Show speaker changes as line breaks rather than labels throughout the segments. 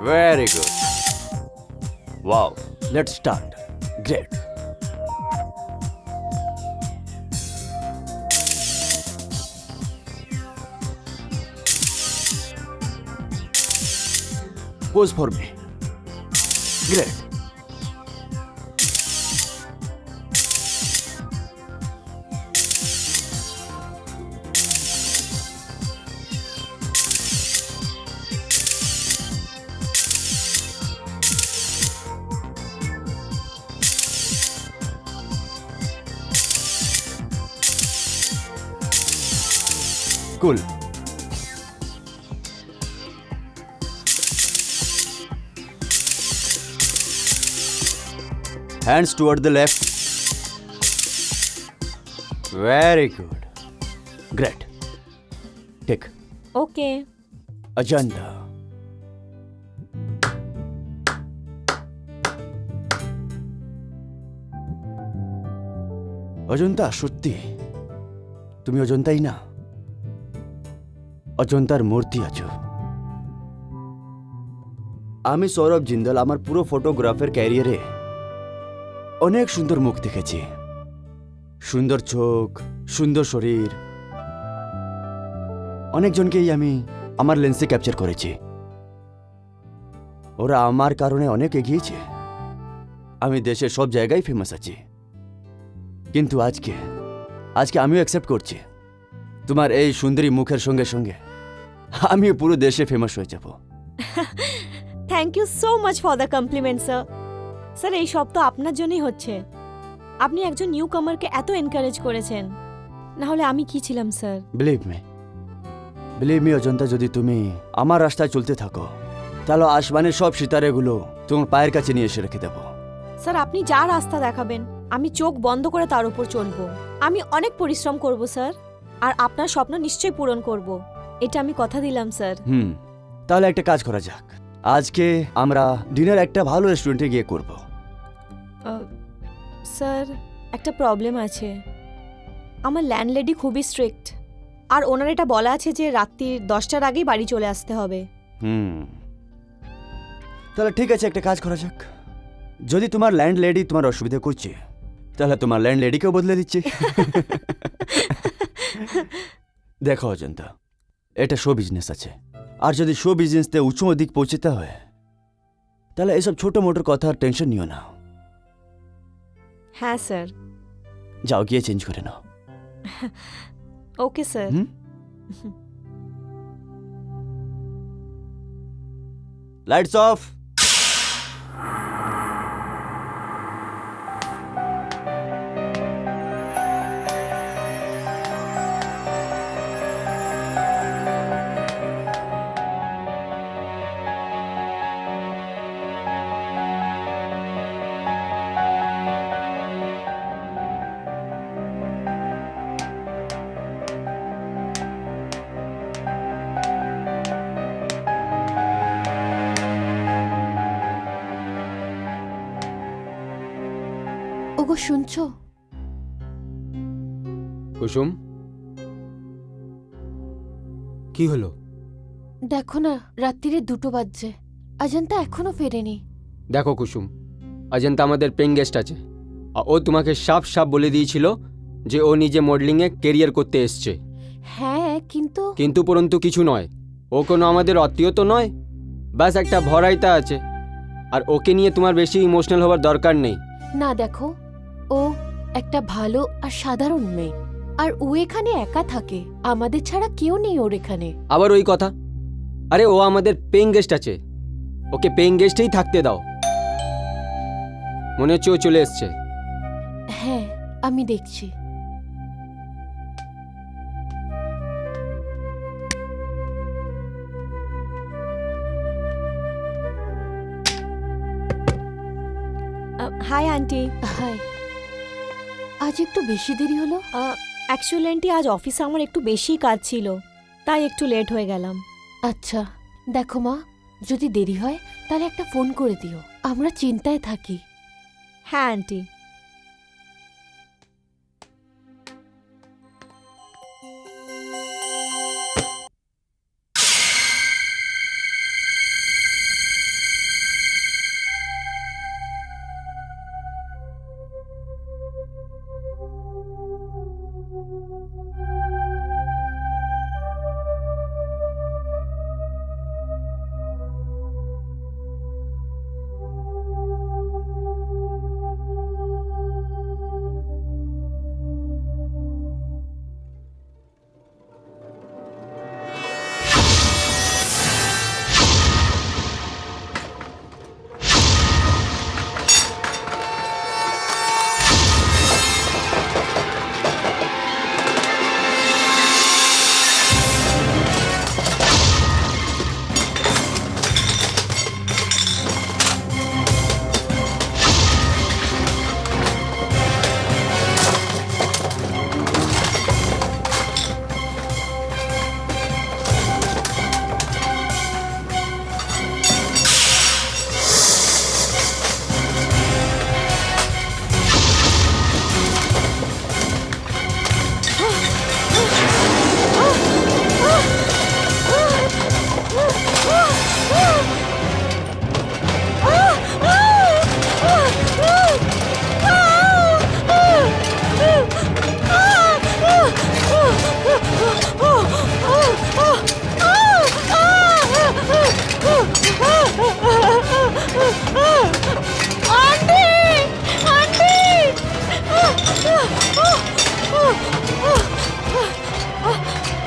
Very good. Wow. Let's start. Great. Pose for me. Great. Cool. Hands toward the left. Very good. Great. Take
Okay.
agenda. Ajanta, সত্যি তুমি অজন্তাই না, অজন্তার মূর্তি আছো। আমি সৌরভ জিন্দল আমার পুরো ফটোগ্রাফের ক্যারিয়ারে অনেক সুন্দর মুখ দেখেছি, সুন্দর চোখ, সুন্দর শরীর। অনেকজনকেই আমি আমার লেন্সে ক্যাপচার করেছি। ওরা আমার কারণে অনেক এগিয়েছে। আমি দেশের সব জায়গায় ফেমাস আছি। কিন্তু আজকে আমিও অ্যাকসেপ্ট করছি তোমার এই সুন্দরী মুখের সঙ্গে সঙ্গে আমিও পুরো দেশে ফেমাস হয়ে যাব।
Thank you so much for the compliment sir. Sir এই সব তো আপনার জন্যই হচ্ছে। আপনি একজন নিউ কামারকে এত এনকারেজ করেছেন, না হলে আমি কি ছিলাম স্যার।
বিলিভ মি অজন্তা, যদি তুমি আমার রাস্তায় চলতে থাকো তাহলে আসমানের সব সিতারেগুলো তোমার পায়ের কাছে নিয়ে এসে রেখে দেবো।
স্যার আপনি যা রাস্তা দেখাবেন আমি চোখ বন্ধ করে তার উপর চলবো। আমি অনেক পরিশ্রম করব স্যার, আর আপনার স্বপ্ন নিশ্চয়ই পূরণ করব, এটা আমি কথা দিলাম স্যার।
তাহলে একটা কাজ করা যাক, আজকে আমরা ডিনার একটা ভালো রেস্টুরেন্টে গিয়ে করব।
স্যার একটা প্রবলেম আছে, আমার ল্যান্ডলেডি খুবই স্ট্রিক্ট, আর ওনার এটা বলা আছে যে রাত্রি 10টার আগেই বাড়ি চলে আসতে হবে।
তাহলে ঠিক আছে, একটা কাজ করা যাক। যদি তোমার ল্যান্ডলেডি তোমার অসুবিধা করছে তাহলে তোমার ল্যান্ডলেডিকেও বদলে দিচ্ছি। দেখো অজন্তা, এটা শো বিজনেস আছে, আর যদি শো বিজনেসতে উঁচু অধিক পৌঁছতে হয় তাহলে এসব ছোট মোটো কথার টেনশন নিও না।
হ্যাঁ স্যার।
যাও গিয়ে চেঞ্জ করে নাও।
Okay sir.
Lights off.
ওগো শুনছো?
কুসুম, কি হলো?
দেখো না, রাত্রিরে 2টো বাজছে, অজন্তা এখনো ফেরেনি।
দেখো কুসুম, অজন্তা আমাদের পেইং গেস্ট আছে, আর ও তোমাকে সাফ সাফ বলে দিয়েছিল যে ও নিজে মডেলিংয়ে কেরিয়ার করতে এসছে।
হ্যাঁ কিন্তু
কিন্তু পরন্তু কিছু নয়, ও কোনো আমাদের আত্মীয় তো নয়, ব্যাস একটা ভরাইতা আছে, আর ওকে নিয়ে তোমার বেশি ইমোশনাল হওয়ার দরকার নেই।
না, দেখো ও একটা ভালো আর সাধারণ মেয়ে, আর ও এখানে একা থাকে, আমাদের ছাড়া কেউ নেই ওর এখানে।
আবার ওই কথা? আরে ও আমাদের পেইং গেস্ট আছে, ওকে পেইং গেস্টেই থাকতে দাও। মনে হচ্ছে ও চলে এসছে।
হ্যাঁ, আমি দেখছি।
High aunty.
হাই। আজ একটু বেশি দেরি হলো।
অ্যাকচুয়ালি আন্টি আজ অফিসে আমার একটু বেশি কাজ ছিল, তাই একটু লেট হয়ে গেলাম।
আচ্ছা, দেখো মা, যদি দেরি হয় তাহলে একটা ফোন করে দিও, আমরা চিন্তায় থাকি।
হ্যাঁ aunty.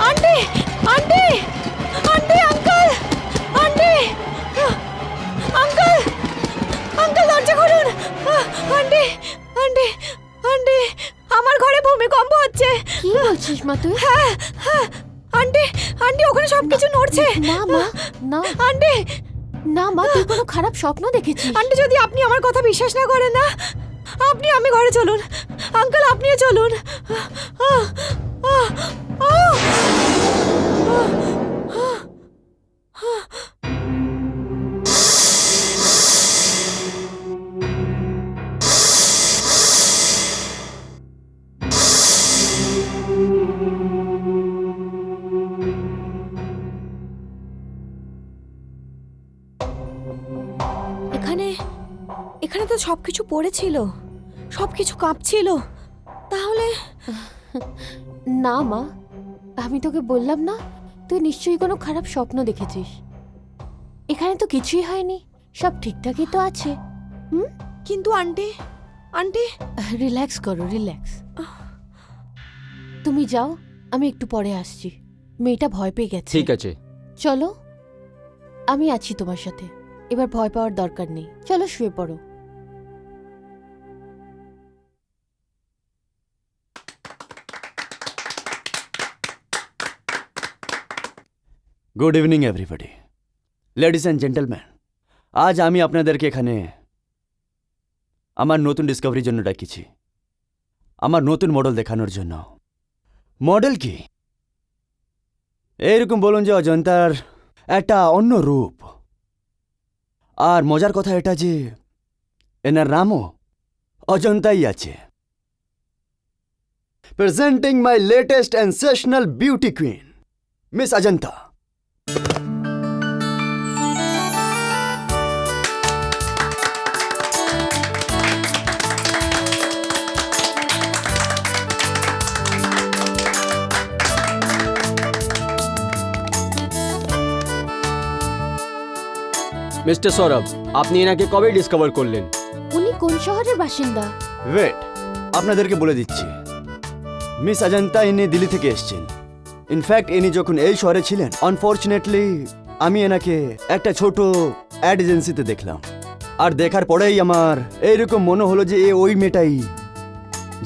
Aunty aunty aunty uncle aunty uncle uncle দরজা খুলুন। আন্টি আন্টি আন্টি আমার ঘরে ভূমিকম্প হচ্ছে।
কি বলছিস মা তুই?
হ্যাঁ হ্যাঁ আন্টি আন্টি ওখানে সবকিছু নড়ছে।
না মা, না
আন্টি
না মা, তুই কোনো খারাপ স্বপ্ন দেখেছিস?
আন্টি যদি আপনি আমার কথা বিশ্বাস না করেন না, আমি ঘরে চলুন। আঙ্কেল আপনিও চলুন। আহ, আহ, আহ, এখানে এখানে তো সবকিছু পড়েছিল, সবকিছু কাঁপছিল। তাহলে
না মা, আমি তোকে বললাম না, তুই নিশ্চয়ই কোনো খারাপ স্বপ্ন দেখেছিস। এখানে তো কিছুই হয়নি, সব ঠিকঠাকই তো আছে।
কিন্তু আন্টি আন্টি
রিল্যাক্স করো, রিল্যাক্স। তুমি যাও, আমি একটু পরে আসছি। মেয়েটা ভয় পেয়ে গেছে।
ঠিক আছে।
চলো, আমি আছি তোমার সাথে। এবার ভয় পাওয়ার দরকার নেই, চলো শুয়ে পড়ো।
Good evening everybody, ladies and gentleman. আজ আমি আপনাদেরকে এখানে আমার নতুন ডিসকভারির জন্য ডাকিছি, আমার নতুন মডেল দেখানোর জন্য। মডেল কি? এইরকম বলুন যে অজন্তার একটা অন্য রূপ। আর মজার কথা এটা যে এনার নামও অজন্তাই আছে। Presenting my latest sensational beauty queen, miss Ajanta.
Mister Saurav, আপনি এনাকে কবে ডিসকভার করলেন?
উনি কোন শহরের বাসিন্দা?
ওয়েট, আপনাদেরকে বলে দিচ্ছি। মিস অজন্তা ইনি দিল্লি থেকে এসছেন। ইনফ্যাক্ট ইনি যখন এই শহরে ছিলেন, আনফর্চুনেটলি আমি এনাকে একটা ছোট অ্যাড এজেন্সিতে দেখলাম। আর দেখার পরেই আমার এইরকম মনে হলো যে এ ওই মেয়েটাই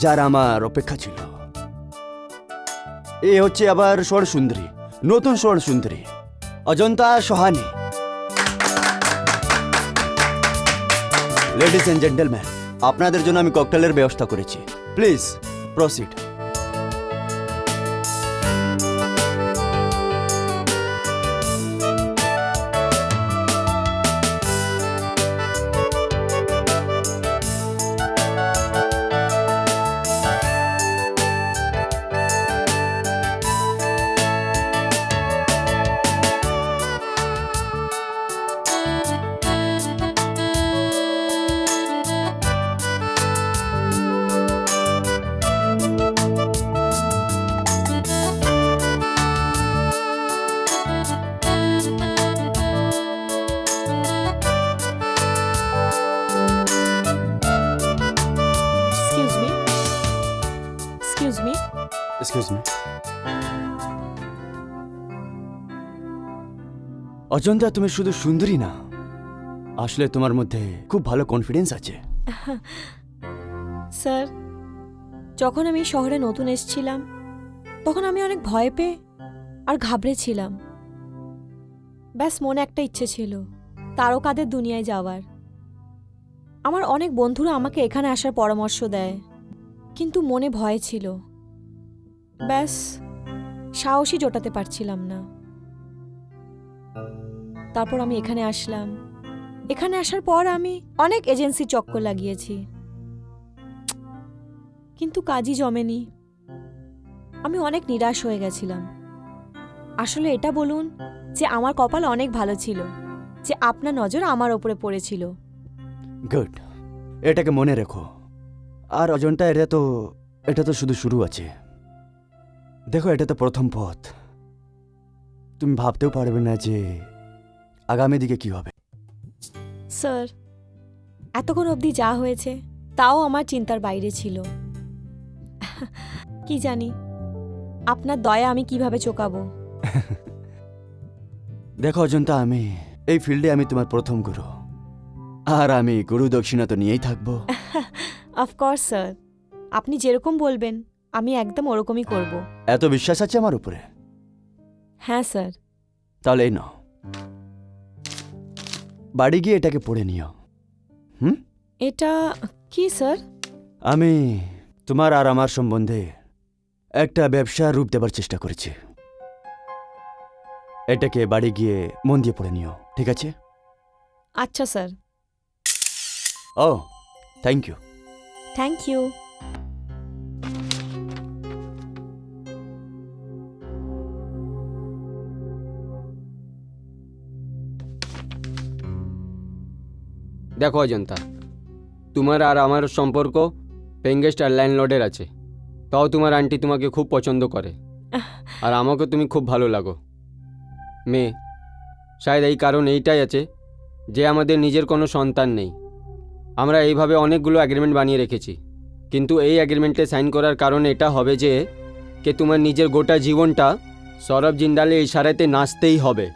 যার আমার অপেক্ষা ছিল। এ হচ্ছে আবার স্বর সুন্দরী, নতুন স্বর সুন্দরী Ajanta Sohani. Ladies and gentleman, আপনাদের জন্য আমি ককটেলের ব্যবস্থা করেছি। Please proceed. Excuse me. Ajanta, তুমি শুধু সুন্দরী না, আসলে তোমার মধ্যে খুব ভালো কনফিডেন্স আছে।
স্যার, যখন আমি শহরে নতুন এসেছিলাম তখন আমি অনেক ভয় পেয়ে আর ঘাবড়েছিলাম। ব্যাস মনে একটা ইচ্ছে ছিল, তারকাদের দুনিয়ায় যাওয়ার। আমার অনেক বন্ধুরা আমাকে এখানে আসার পরামর্শ দেয়, কিন্তু মনে ভয় ছিল। ব্যাস সাহসই জোটাতে পারছিলাম না। তারপর আমি এখানে আসলাম। এখানে আসার পর আমি অনেক এজেন্সি চক্কর লাগিয়েছি, কিন্তু কাজই জমেনি। আমি অনেক নিরাশ হয়ে গেছিলাম। আসলে এটা বলুন যে আমার কপাল অনেক ভালো ছিল যে আপনার নজর আমার ওপরে পড়েছিল।
গুড, এটাকে মনে রেখো। আর অজন্তা, এটা তো শুধু শুরু আছে। দেখো, এটা তো প্রথম পথ। তুমি ভাবতেও পারবে না যে আগামী দিকে কি হবে।
স্যার, এতক্ষণ অবধি যা হয়েছে তাও আমার চিন্তার বাইরে ছিল। কি জানি আপনার দয়া আমি কিভাবে চোকাবো।
দেখো অজন্তা, আমি এই ফিল্ডে আমি তোমার প্রথম গুরু, আর আমি গুরু দক্ষিণা তো নিয়েই থাকবো।
অফকোর্স স্যার, আপনি যেরকম বলবেন আমি একদম ওরকমই করব।
এত বিশ্বাস আছে আমার উপরে?
হ্যাঁ স্যার।
তাহলে এই নাও, বাড়ি গিয়ে এটাকে পড়ে নিও।
এটা কি স্যার?
আমি তোমার আর আমার সম্বন্ধে একটা ব্যবসার রূপ দেবার চেষ্টা করেছি। এটাকে বাড়ি গিয়ে মন দিয়ে পড়ে নিও, ঠিক আছে?
আচ্ছা স্যার।
ও, থ্যাংক ইউ।
Thank you.
দেখো অজন্তা, তোমার আর আমার সম্পর্ক পেঙ্গেস্ট আর ল্যান্ডলর্ডের আছে, তাও তোমার আন্টি তোমাকে খুব পছন্দ করে, আর আমাকে তুমি খুব ভালো লাগো। মেয়ে, শায়দ এই কারণ এইটাই আছে যে আমাদের নিজের কোনো সন্তান নেই। আমরা এইভাবে অনেকগুলো অ্যাগ্রিমেন্ট বানিয়ে রেখেছি, কিন্তু এই অ্যাগ্রিমেন্টে সাইন করার কারণ এটা হবে যে তোমার নিজের গোটা জীবনটা সৌরভ জিন্দালের ইশারাতে নাচতেই হবে।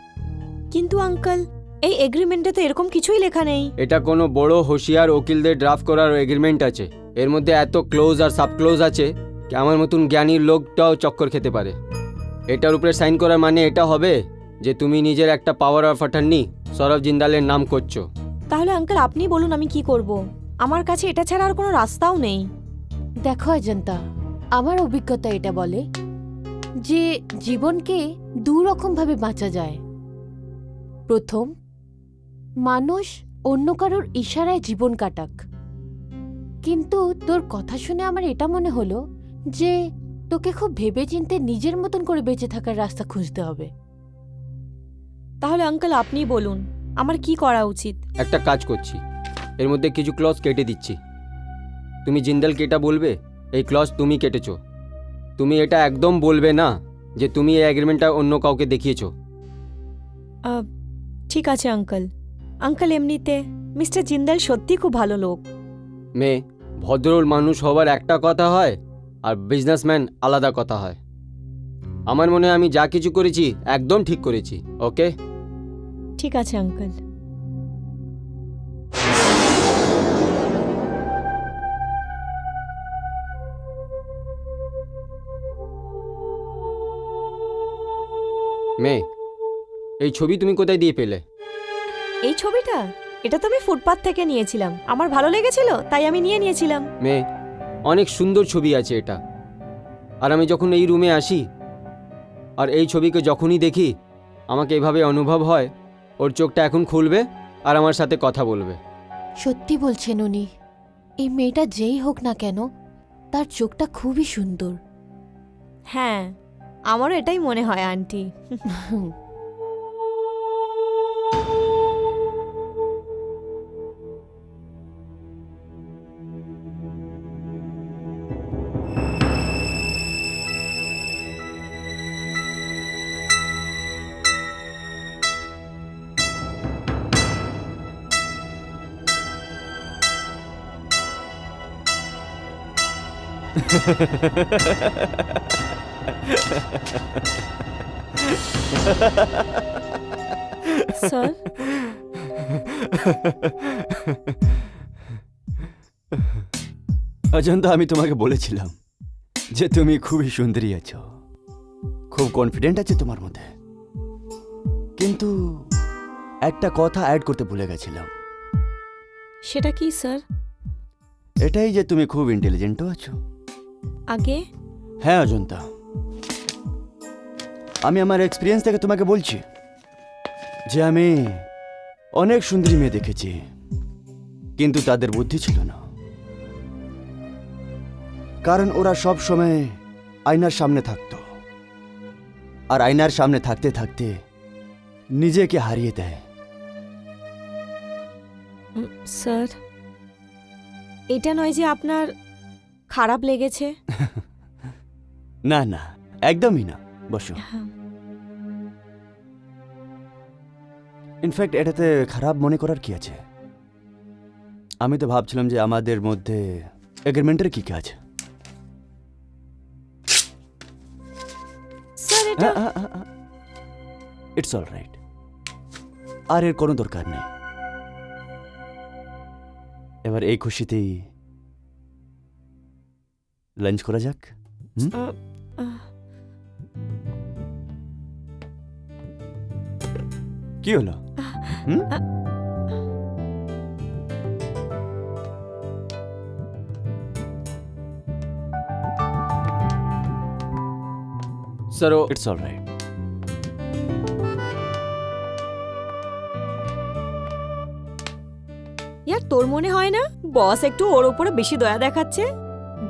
কিন্তু আঙ্কেল, এই এগ্রিমেন্টে তো এরকম কিছুই লেখা নেই।
এটা কোনো বড় হোশিয়ার উকিলদের ড্রাফট করার এগ্রিমেন্ট আছে। এর মধ্যে এত ক্লোজ আর সাব ক্লোজ আছে কি আমার মতন জ্ঞানী লোকটাও চক্কর খেতে পারে। এটার উপরে সাইন করার মানে এটা হবে যে তুমি নিজের একটা পাওয়ার অফ অ্যাটর্নি সৌরভ জিন্দালের নাম করছো।
তাহলে আঙ্কেল আপনি বলুন আমি কি করব? আমার কাছে এটা ছাড়া আর কোনো রাস্তাও নেই।
দেখো অজন্তা, আমার অভিজ্ঞতা এটা বলে যে জীবনকে দু রকমভাবে বাঁচা যায়। প্রথম, মানুষ অন্য কারোর ইশারায় জীবন কাটাক। কিন্তু তোর কথা শুনে আমার এটা মনে হলো যে তোকে খুব ভেবেচিন্তে নিজের মতন করে বেঁচে থাকার রাস্তা খুঁজতে হবে।
তাহলে আঙ্কেল আপনি বলুন আমার কি করা উচিত?
একটা কাজ করছি, এর মধ্যে কিছু ক্লজ কেটে দিচ্ছি। তুমি জিন্দালকে এটা বলবে এই ক্লজ তুমি কেটেছো। তুমি এটা একদম বলবে না যে তুমি এই অ্যাগ্রিমেন্টটা অন্য কাউকে দেখিয়েছো।
ঠিক আছে আঙ্কেল। আঙ্কেল এমনিতে মিস্টার জিন্দাল সত্যি খুব ভালো লোক।
মেয়ে, ভদ্র মানুষ হবার একটা কথা হয় আর বিজনেসম্যান আলাদা কথা হয়। আমার মনে হয় আমি যা কিছু করেছি একদম ঠিক করেছি। ওকে?
ঠিক আছে আঙ্কেল।
মেয়ে, এই ছবি তুমি কোথায় দিয়ে পেলে?
এই ছবিটা, এটা তো আমি ফুটপাথ থেকে নিয়েছিলাম। আমার ভালো লেগেছিল তাই আমি নিয়ে নিয়েছিলাম।
মেয়ে, অনেক সুন্দর ছবি আছে এটা। আর আমি যখন এই রুমে আসি আর এই ছবিকে যখনই দেখি আমাকে এভাবে অনুভব হয় ওর চোখটা এখন খুলবে আর আমার সাথে কথা বলবে।
সত্যি বলছেন উনি। এই মেয়েটা যেই হোক না কেন, তার চোখটা খুবই সুন্দর।
হ্যাঁ, আমারও এটাই মনে হয় আন্টি। স্যার,
অজন্তা, আমি তোমাকে বলেছিলাম যে তুমি খুবই সুন্দরী আছো, খুব কনফিডেন্ট আছে তোমার মধ্যে। কিন্তু একটা কথা অ্যাড করতে ভুলে গেছিলাম।
সেটা কি স্যার?
এটাই যে তুমি খুব ইন্টেলিজেন্টও আছো।
আগে
হ্যাঁ অজন্তা, আমি আমার এক্সপিরিয়েন্স থেকে তোমাকে বলছি যে আমি অনেক সুন্দরী মেয়ে দেখেছি, কিন্তু তাদের বুদ্ধি ছিল না। কারণ ওরা সব সময় আয়নার সামনে থাকতো, আর আয়নার সামনে থাকতে থাকতে নিজেকে হারিয়ে দেয়।
স্যার, এটা নয় যে আপনার খারাপ লেগেছে?
না না, একদমই না, বসো। ইনফ্যাক্ট এটাতে খারাপ মনে করার কি আছে? আমি তো ভাবছিলাম যে আমাদের মধ্যে এগ্রিমেন্টের কি কাজ।
স্যার এটা
ইটস অল রাইট, আর এর কোনো দরকার নেই। এবার এই খুশিতেই লাঞ্চ করা যাক। কি হলো? হুম?
Sir oh
it's all right.
ইয়ার তোর মনে হয় না বস একটু ওর উপরে বেশি দয়া দেখাচ্ছে?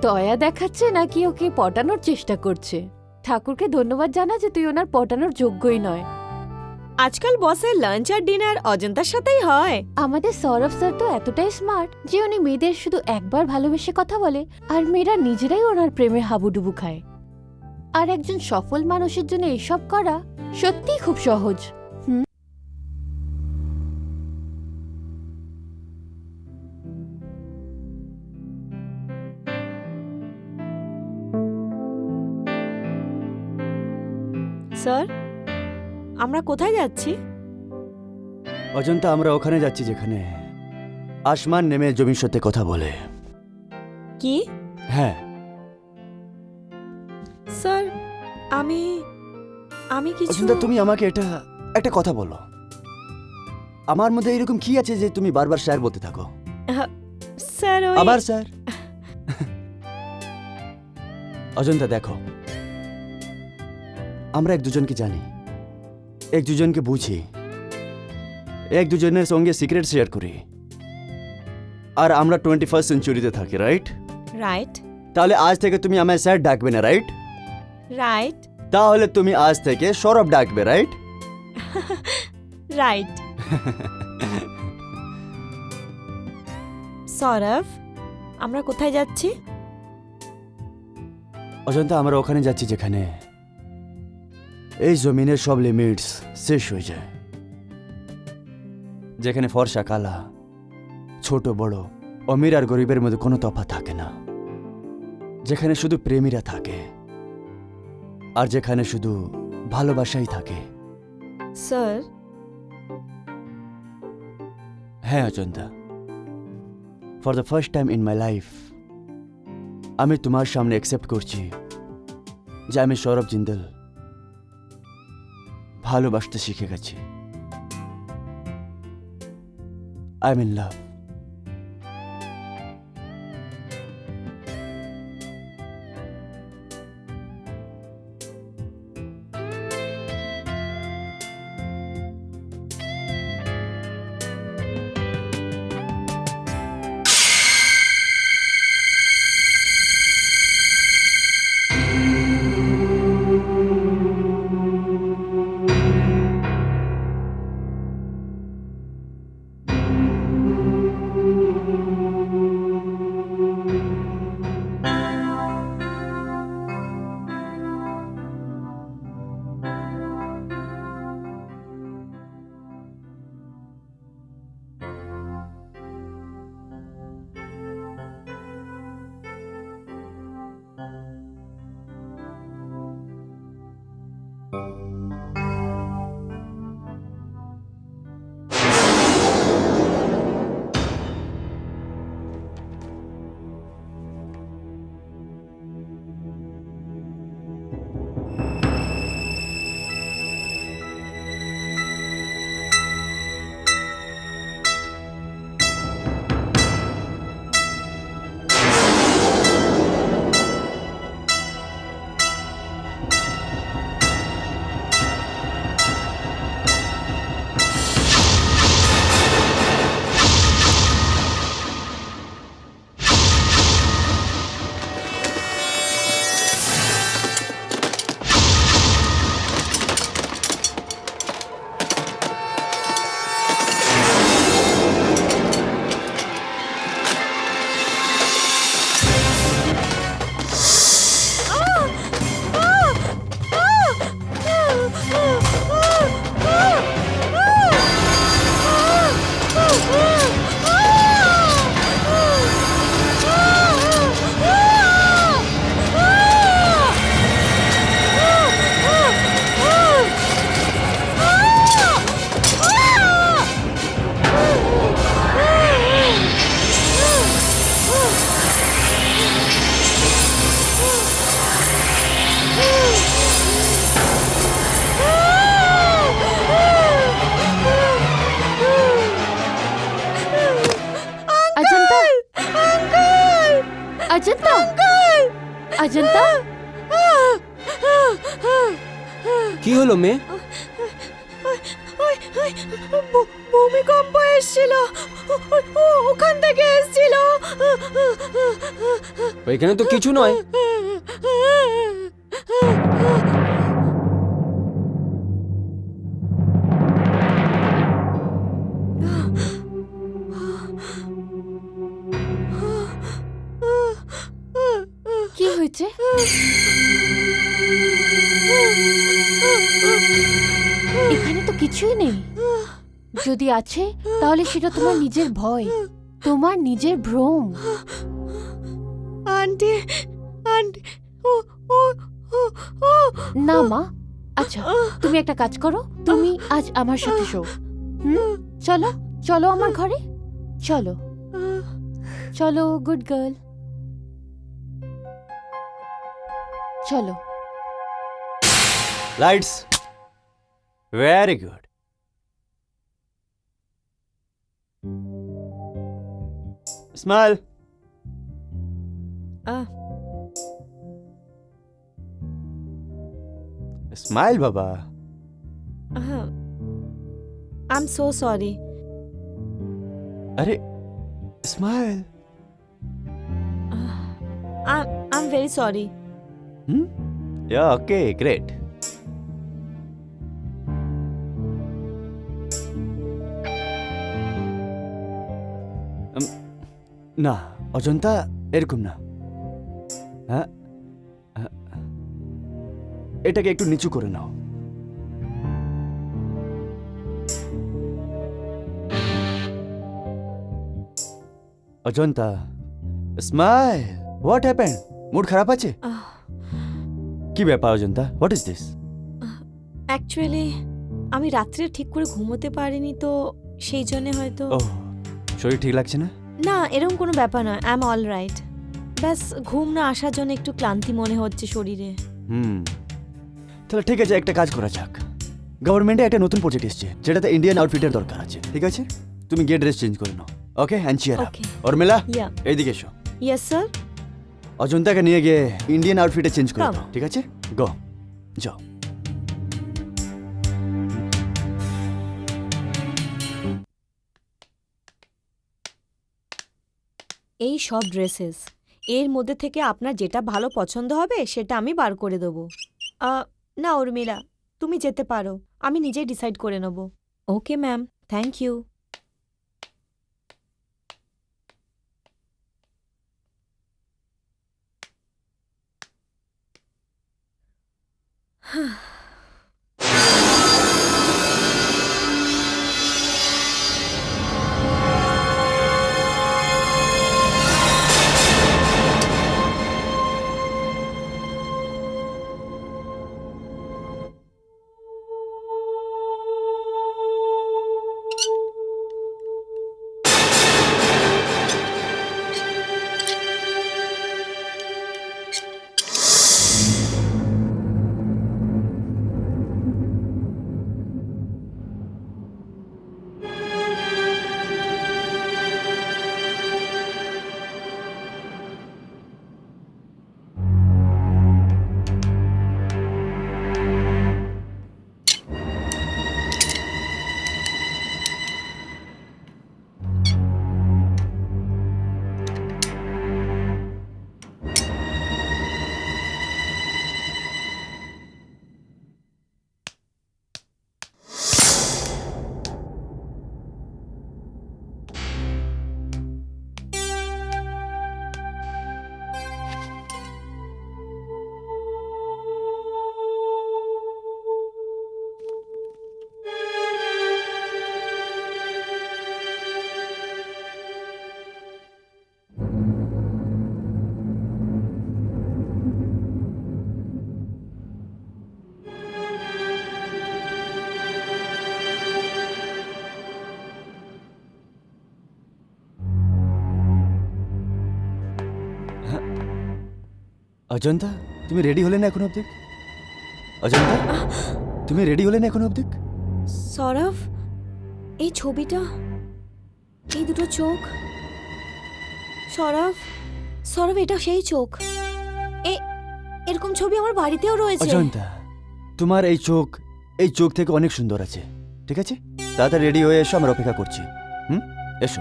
দয়া দেখাচ্ছে নাকি ওকে পটানোর চেষ্টা করছে? ঠাকুরকে ধন্যবাদ জানা যে তুই ওনার পটানোর যোগ্যই নয়।
আজকাল বসের লাঞ্চ আর ডিনার অজন্তার সাথেই হয়।
আমাদের সৌরভ স্যার তো এতটাই স্মার্ট যে উনি মেয়েদের শুধু একবার ভালোবেসে কথা বলে আর মেয়েরা নিজেরাই ওনার প্রেমে হাবুডুবু খায়। আর একজন সফল মানুষের জন্য এসব করা সত্যিই খুব সহজ।
স্যার, আমরা কোথায় যাচ্ছি?
অজন্তা, আমরা ওখানে যাচ্ছি যেখানে আসমান নেমে জমির সাথে কথা বলে।
কি?
হ্যাঁ,
স্যার, আমি আমি কিছু
অজন্তা, তুমি আমাকে একটা কথা বলো। আমার মধ্যে এরকম কি আছে যে তুমি বারবার স্যার বলতে থাকো?
স্যার ওই
আবার স্যার? অজন্তা দেখো, আমরা এক দুজনকে জানি, এক দুজনকে বুঝি, এক দুজনের সঙ্গে সিক্রেট শেয়ার করি, আর আমরা 21st সেঞ্চুরিতে থাকি, রাইট?
রাইট
তাহলে আজ থেকে তুমি আমায় স্যার ডাকবে না, রাইট?
রাইট
তাহলে তুমি আজ থেকে সৌরভ ডাকবে, রাইট?
রাইট। সৌরভ, আমরা কোথায় যাচ্ছি?
অজন্তা, আমরা ওখানে যাচ্ছি যেখানে এই জমিনের সব লিমিটস শেষ হয়ে যায়, যেখানে ফর্সা কালা, ছোট বড়, অমির আর গরিবের মধ্যে কোনো তফাৎ থাকে না, যেখানে শুধু প্রেমীরা থাকে, আর যেখানে শুধু ভালোবাসাই থাকে।
স্যার,
হ্যাঁ Ajanta, for the first time in my life আমি তোমার সামনে অ্যাকসেপ্ট করছি যে আমি সৌরভ জিন্দল ভালোবাসতে শিখে গেছি। I am in love.
Ajanta
কি হলো মেয়ে?
ভূমিকম্প এসেছিল, ওখান থেকে এসেছিল।
ওইখানে তো কিছু নয়।
কি হয়েছে? এখানে তো কিছুই নেই। যদি আছে তাহলে সেটা তোমার নিজের ভয়, তোমার নিজের ভ্রম।
আন্টি, আন্টি, ও ও ও ও
না মা, আচ্ছা তুমি একটা কাজ করো, তুমি আজ আমার সাথে শো। চলো চলো আমার ঘরে, চলো চলো গুড গার্ল, চলো।
Lights, very good. Smile. Smile বাবা।
I am so sorry.
আরে smile.
I am very sorry.
Yeah, okay, great. না অজন্তা, এরকম না। হ্যাঁ, এটাকে একটু নিচু করে নাও। Ajanta, smile. What happened? Mood খারাপ আছে? কি ব্যাপার Ajanta? What is this?
Actually আমি রাত্রে ঠিক করে ঘুমোতে পারিনি, তো সেই জন্য হয়তো।
ও, শরীর ঠিক লাগছে না?
না, এরকম কোনো ব্যাপার নয়, আই এম অল রাইট। ব্যাস ঘুম না আসার জন্য একটু ক্লান্তি মনে হচ্ছে শরীরে।
তাহলে ঠিক আছে, একটা কাজ করা যাক। গভর্নমেন্টে একটা নতুন প্রজেক্ট এসেছে যেটাতে ইন্ডিয়ান আউটফিটের দরকার আছে, ঠিক আছে? তুমি গিয়ে ড্রেস চেঞ্জ করে নাও, okay? Hand chair up.
Okay.
Urmila,
Yeah.
এইদিকে এসো।
Yes sir.
অজন্তাকে নিয়ে গিয়ে ইন্ডিয়ান আউটফিটে চেঞ্জ করে
Come.
দাও, ঠিক আছে? গো, যাও।
এই সব ড্রেসেস, এর মধ্যে থেকে আপনার যেটা ভালো পছন্দ হবে সেটা আমি বার করে দেবো। না উর্মিলা, তুমি যেতে পারো, আমি নিজেই ডিসাইড করে নেব। Okay ma'am, thank you.
Ajanta, তুমি রেডি হলে না এখন অবধি? অজন্তা, তুমি রেডি হলে না এখন অবধি?
সৌরভ, এই ছবিটা, এই দুটো চোখ। সৌরভ, সৌরভ, এটা সেই চোখ। এরকম ছবি আমার বাড়িতেও রয়েছে।
অজন্তা, তোমার এই চোখ থেকে অনেক সুন্দর আছে। ঠিক আছে, তাড়াতাড়ি রেডি হয়ে এসো, আমরা অপেক্ষা করছি। এসো।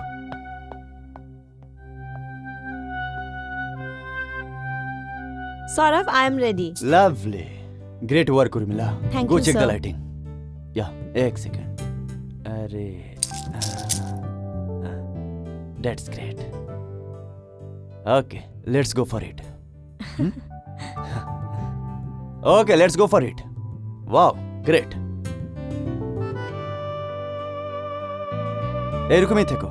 Saurav, I am ready.
Lovely, great work Urmila.
Thank
go
you,
check the
sir.
Lighting. या एक सेकंड। अरे that's great. Okay, let's go for it. Okay, let's go for it. Wow, great. এরকমই থেকো।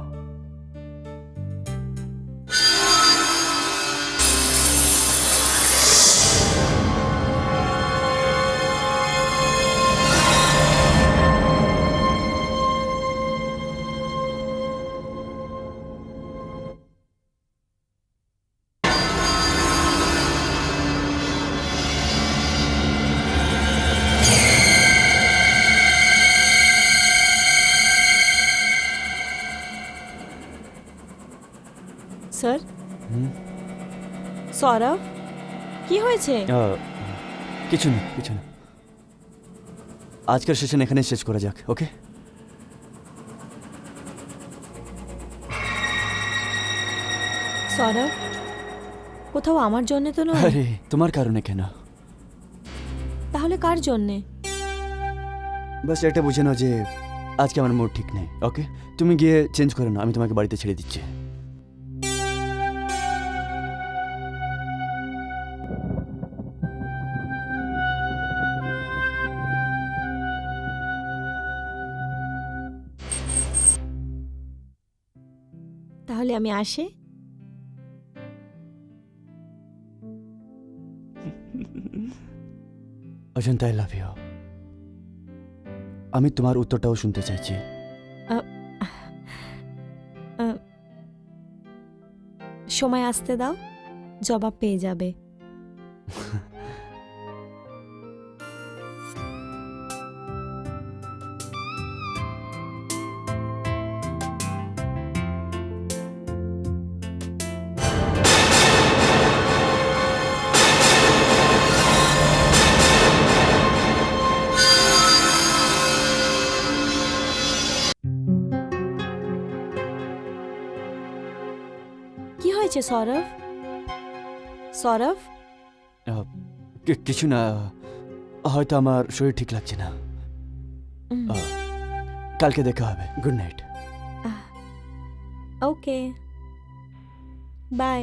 স্যার,
হুম?
সৌরভ, কি হয়েছে?
কিছু না, কিছু না। আজকের সেশন এখানে শেষ করা যাক, ওকে?
সৌরভ, কোথাও আমার জন্য তো নয়।
আরে তোমার কারণে কেন?
তাহলে কার জন্যে?
বাস এটা বুঝে নাও যে আজকে আমার মুড ঠিক নেই, ওকে? তুমি গিয়ে চেঞ্জ করে নাও, আমি তোমাকে বাড়িতে ছেড়ে দিচ্ছি।
তাহলে আমি আসি।
Ajanta, I love you. আমি তোমার উত্তরটাও শুনতে চাইছি।
সময় আসতে দাও, জবাব পেয়ে যাবে। কি হয়েছে সৌরভ? সৌরভ,
কিছু না, হয়তো আমার শরীর ঠিক লাগছে না। কালকে দেখা হবে। Good night.
Okay, bye.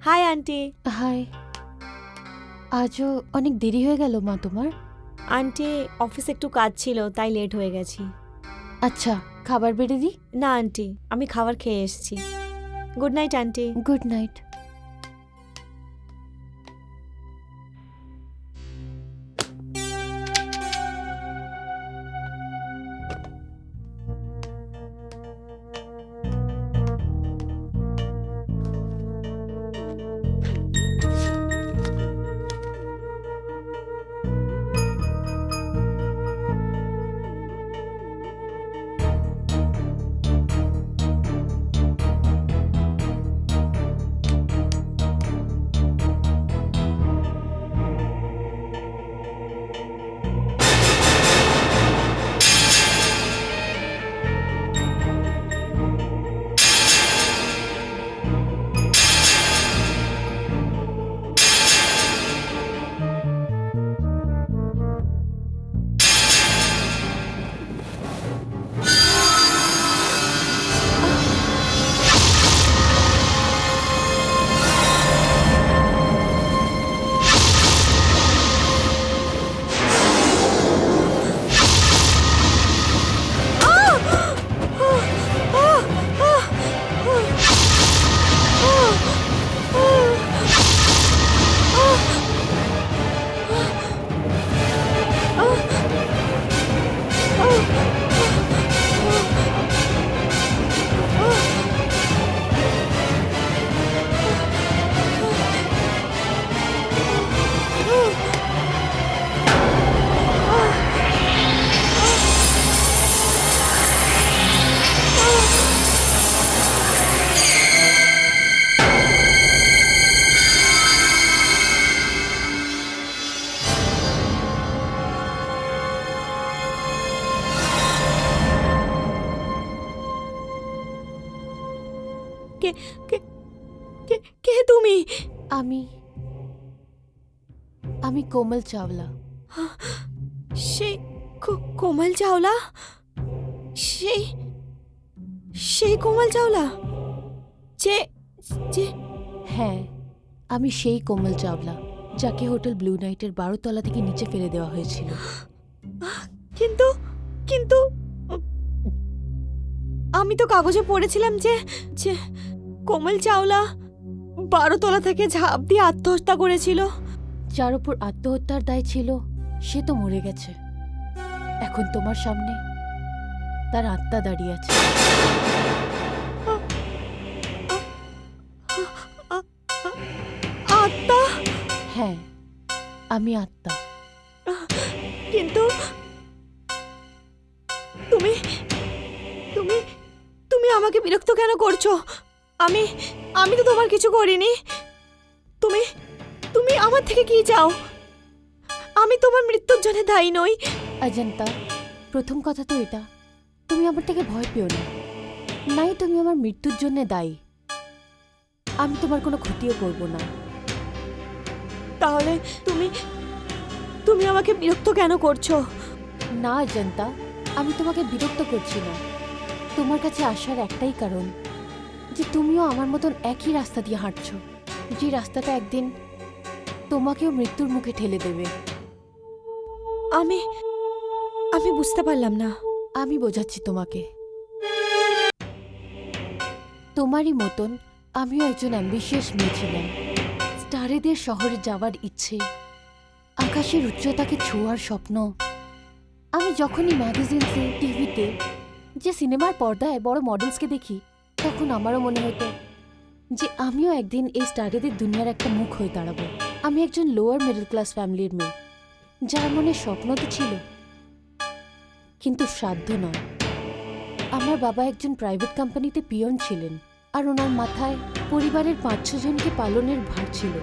Hi aunty.
Hi. আজও অনেক দেরি হয়ে গেল মা তোমার।
আন্টি, অফিসে একটু কাজ ছিল তাই লেট হয়ে গেছি।
আচ্ছা, খাবার বেড়ে দিই?
না আন্টি, আমি খাবার খেয়ে এসেছি। Good night aunty.
Good night. আমি আমি কোমল চাওলা।
সেই কোমল চাওলা, সেই সেই কোমল চাওলা যে যে
হ্যাঁ, আমি সেই কোমল চাওলা যাকে হোটেল ব্লু নাইটের 12 তলা থেকে নিচে ফেলে দেওয়া হয়েছিল।
কিন্তু কিন্তু আমি তো কাগজে পড়েছিলাম যে যে কোমল চাওলা 12 তলা থেকে ঝাঁপ দিয়ে আত্মহত্যা করেছিল।
যার উপর আত্মহত্যার দায় ছিল সে তো মরে গেছে। এখন তোমার সামনে তার আত্মা দাঁড়িয়ে আছে।
আত্মা?
হ্যাঁ, আমি আত্মা।
কিন্তু তুমি তুমি তুমি আমাকে বিরক্ত কেন করছো? আমি আমি তো তোমার কিছু করিনি। তুমি তুমি আমার থেকে কি চাও? আমি তোমার মৃত্যুর জন্য দায়ী নই।
অজন্তা, প্রথম কথা তো এটা, তুমি আমার থেকে ভয় পেও না। নাই তুমি আমার মৃত্যুর জন্য দায়ী। আমি তোমার কোনো ক্ষতিও করব না।
তাহলে তুমি তুমি আমাকে বিরক্ত কেন করছো?
না অজন্তা, আমি তোমাকে বিরক্ত করছি না। তোমার কাছে আসার একটাই কারণ যে তুমিও আমার মতন একই রাস্তা দিয়ে হাঁটছো, যে রাস্তাটা একদিন তোমাকেও মৃত্যুর মুখে ঠেলে দেবে।
আমি আমি বুঝতে পারলাম না।
আমি বোঝাচ্ছি তোমাকে। তোমারই মতন আমিও একজন অ্যাম্বিশিয়াস মেয়ে ছিলাম। স্টারেদের শহরে যাওয়ার ইচ্ছে, আকাশের উচ্চতাকে ছোঁয়ার স্বপ্ন। আমি যখনই ম্যাগাজিনসে, টিভিতে, যে সিনেমার পর্দায় বড় মডেলসকে দেখি, তখন আমারও মনে হতো যে আমিও একদিন এই স্টারেদের দুনিয়ার একটা মুখ হয়ে দাঁড়াবো। আমি একজন লোয়ার মিডল ক্লাস ফ্যামিলির মেয়ে, যার মনে স্বপ্ন তো ছিল কিন্তু সাধ্য নয়। আমার বাবা একজন প্রাইভেট কোম্পানিতে পিয়ন ছিলেন, আর ওনার মাথায় পরিবারের 5-6 জনকে পালনের ভার ছিল।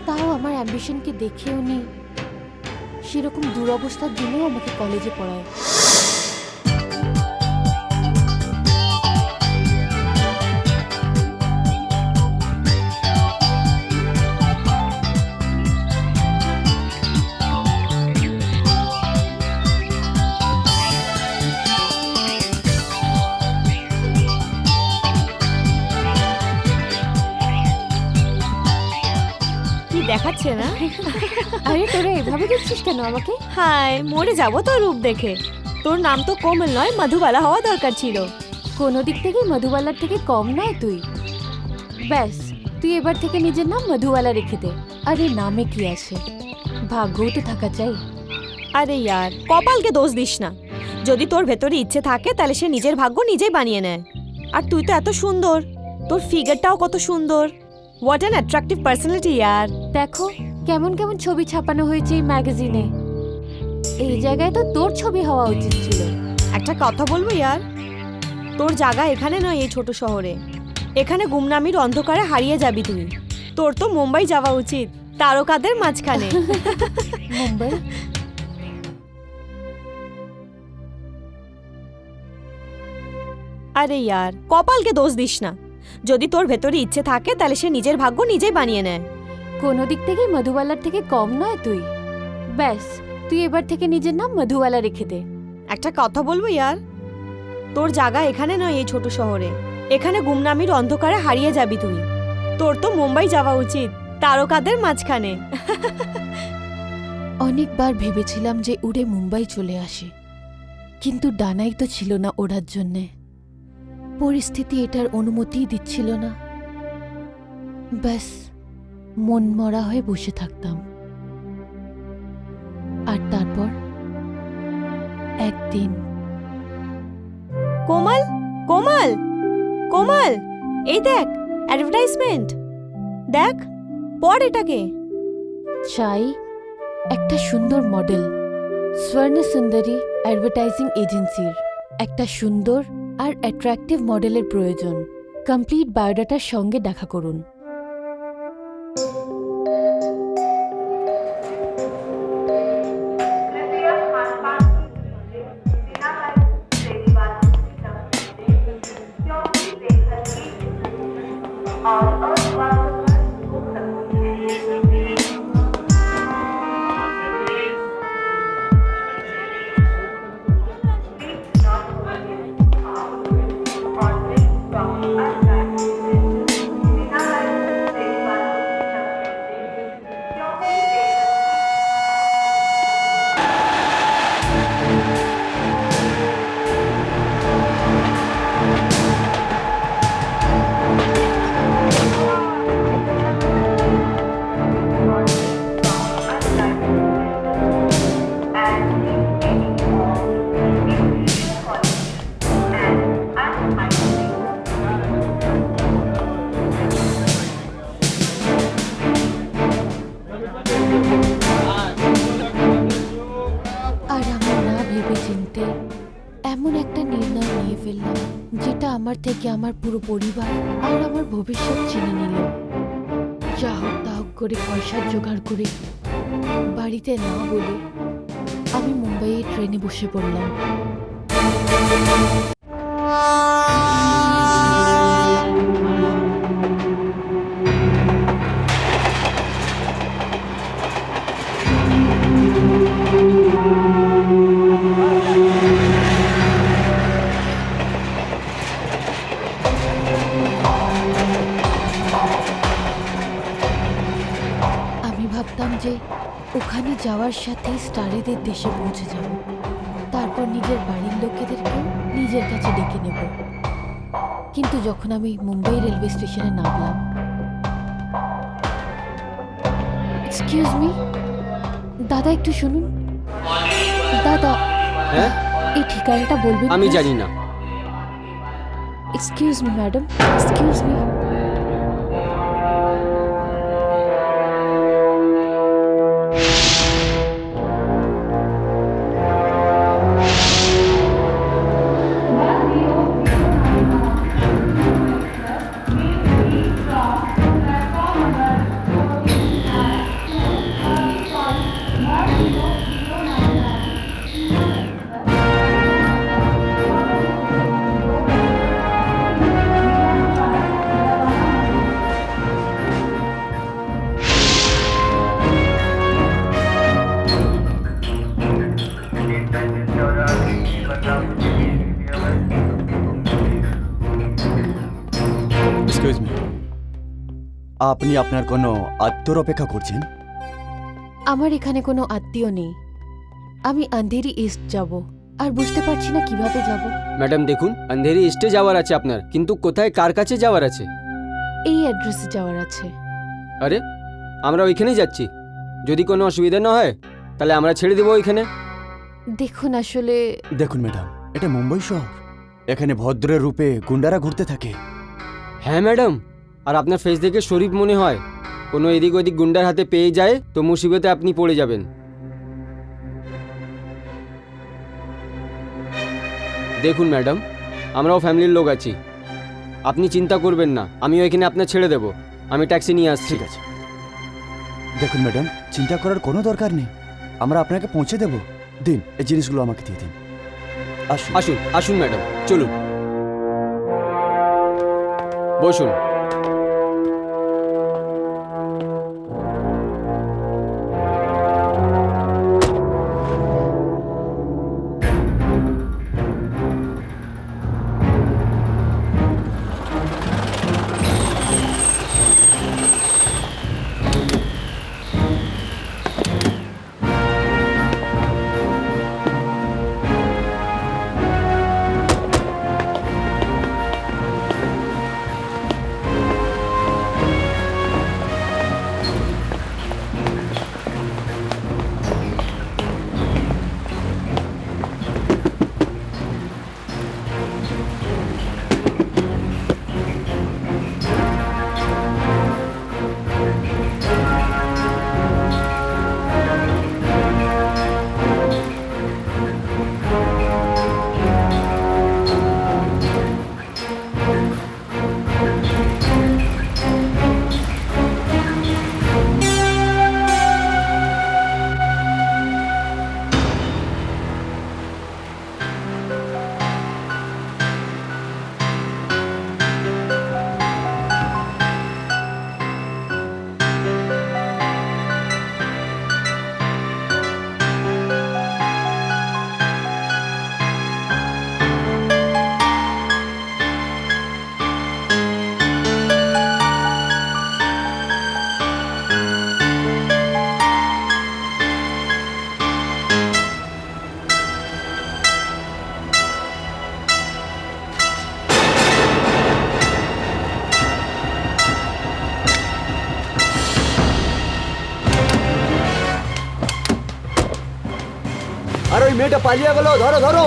তাও আমার অ্যাম্বিশনকে দেখে উনি সেরকম দুরবস্থার দিনেও আমাকে কলেজে পড়ায়।
কি দেখাচ্ছে না?
আরে তোরা এভাবে দেখছিস কেন আমাকে?
হায়, মরে যাবো তোর রূপ দেখে। তোর নাম তো কোমল নয়, মধুবালা হওয়া দরকার ছিল।
কোনো দিক থেকে মধুবালার থেকে কম নয় তুই। ব্যাস, তুই এবার থেকে নিজের নাম মধুবালা রেখে দে। আরে নামে কি আছে, ভাগ্যও তো থাকা চাই।
আরে ইয়ার, কপালকে দোষ দিস না। যদি তোর ভেতরে ইচ্ছে থাকে তাহলে সে নিজের ভাগ্য নিজেই বানিয়ে নেয়। আর তুই তো এত সুন্দর, তোর ফিগারটাও কত সুন্দর। হোয়াট অ্যান অ্যাট্রাকটিভ পার্সোনালিটি ইয়ার।
দেখো কেমন কেমন ছবি ছাপানো হয়েছে এই ম্যাগাজিনে। এই জায়গায় তো তোর ছবি হওয়া উচিত ছিল।
একটা কথা বলবো ইয়ার, তোর জায়গা এখানে নয়, এই ছোট শহরে। এখানে গুমনামির অন্ধকারে হারিয়ে যাবি তুই। তোর তো মুম্বাই যাওয়া উচিত, তারকাদের মাঝখানে।
মুম্বাই?
আরে ইয়ার, কপালকে দোষ দিস না। যদি তোর ভেতরে ইচ্ছে থাকে তাহলে সে নিজের ভাগ্য নিজেই বানিয়ে নেয়।
কোনো দিক থেকে মধুবালার থেকে কম নয় তুই। ব্যাস, তুই এবার থেকে নিজের নাম মধুবালা রেখে দে।
একটা কথা বলবো ইয়ার, তোর জায়গা এখানে নয়, এই ছোট শহরে। এখানে গুমনামির অন্ধকারে হারিয়ে যাবি তুই। তোর তো মুম্বাই যাওয়া উচিত, তারকাদের মাঝখানে।
অনেকবার ভেবেছিলাম যে উড়ে মুম্বাই চলে আসে, কিন্তু ডানাই তো ছিল না ওড়ার জন্যে। পরিস্থিতি এটার অনুমতিই দিচ্ছিল না। ব্যাস, মন মরা হয়ে বসে থাকতাম। আর তারপর একদিন
কোমল, কোমল, কোমল, এই দেখ অ্যাডভার্টাইজমেন্ট। দেখ, পড় এটাকে।
চাই একটা সুন্দর মডেল, স্বর্ণ সুন্দরী অ্যাডভার্টাইজিং এজেন্সির একটা সুন্দর আর অ্যাট্রাকটিভ মডেলের প্রয়োজন। কমপ্লিট বায়োডাটার সঙ্গে দেখা করুন।
All
চিনতে এমন একটা নির্ণয় নিয়ে ফেললাম যেটা আমার থেকে আমার পুরো পরিবার আর আমার ভবিষ্যৎ চিনে নিল। যা হোক তা হোক করে পয়সা জোগাড় করে বাড়িতে না বলে আমি মুম্বাইয়ে ট্রেনে বসে পড়লাম। আমি ভাবতাম যে ওখানে যাওয়ার সাথেই স্টারেদের দেশে পৌঁছে যাব, তারপর নিজের বাড়ির লোকেদেরকেও নিজের কাছে ডেকে নেব। কিন্তু যখন আমি মুম্বাই রেলওয়ে স্টেশনে নামলাম, এক্সকিউজ মি দাদা, একটু শুনুন। দাদা,
হ্যাঁ,
এই ঠিকানাটা বলবেন?
আমি জানি না।
Excuse me madam, excuse me.
Excuse me, আপনি আপনার কোনো আত্মীয়র অপেক্ষা করছেন?
আমার এখানে কোনো আত্মীয় নেই। আমি আন্ধেরি ইস্ট যাব, আর বুঝতে পারছি না কিভাবে যাব।
ম্যাডাম দেখুন, আন্ধেরি ইস্টে যাওয়ার আছে আপনার, কিন্তু কোথায় কার কাছে যাওয়ার আছে?
এই অ্যাড্রেসে যাওয়ার আছে।
আরে, আমরা ওইখানেই যাচ্ছি। যদি কোনো অসুবিধা না হয় তাহলে আমরা ছেড়ে দেবো ওইখানে।
দেখুন আসলে
দেখুন ম্যাডাম, এটা মুম্বাই শহর, এখানে ভদ্রের রূপে গুন্ডারা ঘুরতে থাকে।
হ্যাঁ ম্যাডাম, আর আপনার ফেস দেখে শরীফ মনে হয়। কোনো এদিক ওদিক গুন্ডার হাতে পেয়ে যায় তো মুসিবতে আপনি পড়ে যাবেন। দেখুন ম্যাডাম, আমরাও ফ্যামিলির লোক আছি, আপনি চিন্তা করবেন না। আমি ওইখানে আপনার ছেড়ে দেবো। আমি ট্যাক্সি নিয়ে আসছি।
ঠিক আছে। দেখুন ম্যাডাম, চিন্তা করার কোনো দরকার নেই, আমরা আপনাকে পৌঁছে দেব। দিন, এই জিনিসগুলো আমাকে দিয়ে দিন। আসুন।
আসুন আসুন ম্যাডাম, চলুন বসুন।
আর ওই মেয়েটা পালিয়ে গেল, ধরো ধরো।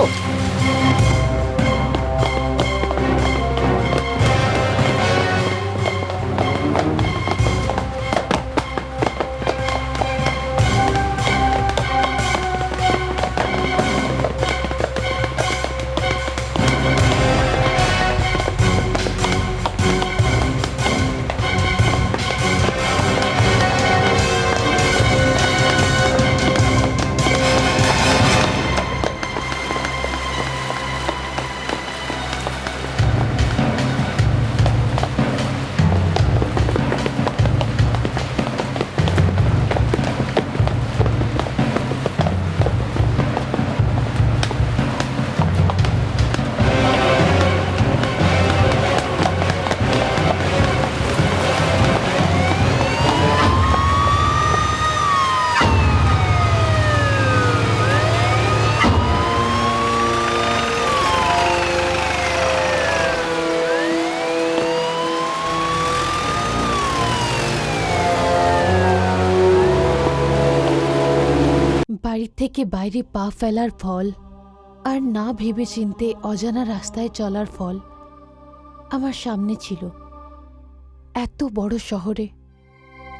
বাড়ির থেকে বাইরে পা ফেলার ফল আর না ভেবে চিনতে অজানা রাস্তায় চলার ফল আমার সামনে ছিল। এত বড় শহরে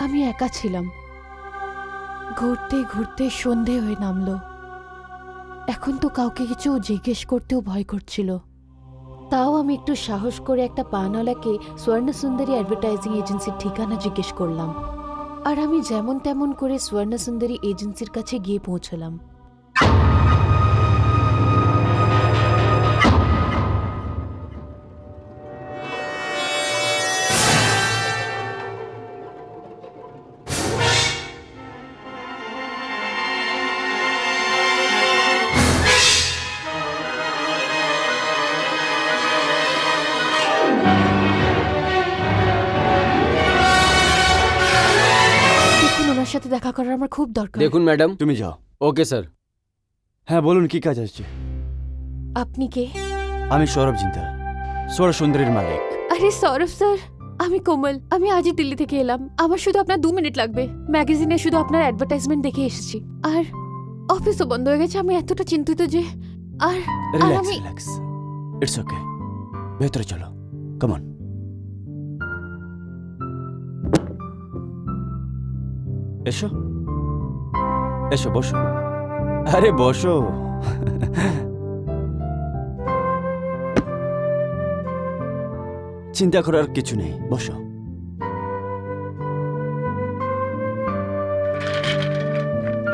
আমি একা ছিলাম। ঘুরতে ঘুরতে সন্ধে হয়ে নামলো। এখন তো কাউকে কিছু জিজ্ঞেস করতেও ভয় করছিল। তাও আমি একটু সাহস করে একটা পানওয়ালাকে স্বর্ণসুন্দরী অ্যাডভার্টাইজিং এজেন্সির ঠিকানা জিজ্ঞেস করলাম। আর আমি যেমন তেমন করে স্বর্ণসুন্দরী এজেন্সির কাছে গিয়ে পৌঁছলাম। দেখুন, ওনার সাথে দেখা করার আমার খুব দরকার।
দেখুন ম্যাডাম।
তুমি যাও।
Okay sir.
হ্যাঁ বলুন, কি কাজ আসছে?
আপনি কে?
আমি সৌরভ জিন্দাল, সোর সুন্দরীর মালিক।
আরে সৌরভ স্যার, আমি কোমল। আমি আজই দিল্লি থেকে এলাম। আমার শুধু আপনার 2 মিনিট লাগবে। ম্যাগাজিনে শুধু আপনার অ্যাডভার্টাইজমেন্ট দেখে এসেছি। আর অফিসও বন্ধ হয়ে গেছে। আমি এতটা চিন্তিত যে আর
রিল্যাক্স
আমি
রিল্যাক্স, ইটস ওকে। ভেতরে চলো, কাম অন। এসো এসো, বসো। আরে বসো। চিন্তা করার কিছু নেই, বসো।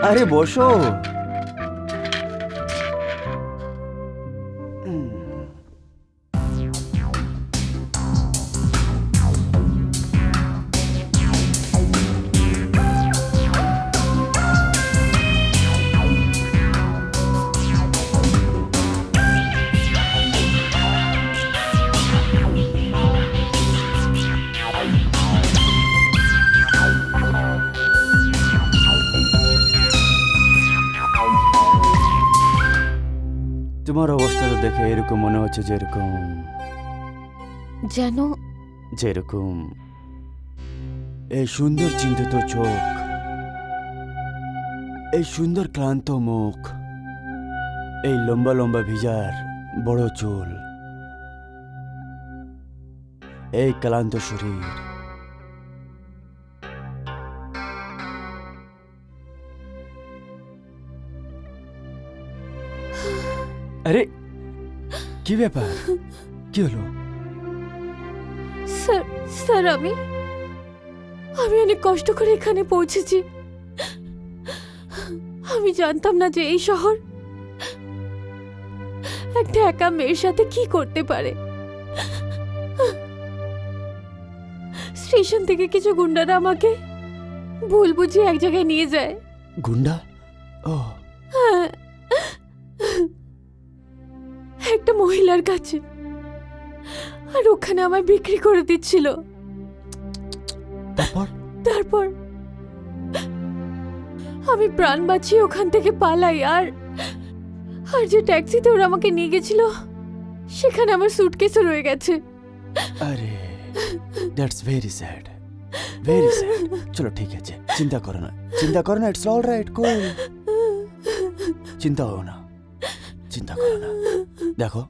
আরে বসো। তোমার অবস্থাটা দেখে এরকম মনে হচ্ছে
যেন
যেরকম এই সুন্দর চিন্তিত চোখ, এই সুন্দর ক্লান্ত মুখ, এই লম্বা লম্বা ভিজার বড় চুল, এই ক্লান্ত শরীর, আরে কি ব্যাপার? কি হলো?
স্যার স্যার আমি অনেক কষ্ট করে এখানে পৌঁছেছি। আমি জানতাম না যে এই শহর একটা একা মেয়ের সাথে কি করতে পারে। স্টেশন থেকে কিছু গুন্ডারা আমাকে ভুল বুঝিয়ে এক জায়গায় নিয়ে যায়।
গুন্ডা? ও
হ্যাঁ, একটা মহিলার কাছে। আর ওখানে আমায় বিক্রি করে দিচ্ছিল। তারপর আমি প্রাণ বাঁচিয়ে ওখান থেকে পালাই। আর যে ট্যাক্সিতে ওরা আমাকে নিয়ে গেছিল সেখানে আমার সুটকেসও রয়ে গেছে।
আরে that's very sad, very sad. চলো ঠিক আছে, চিন্তা করো না, ইটস অল রাইট, কুল। চিন্তা করো না, চিন্তা করো না। দেখো,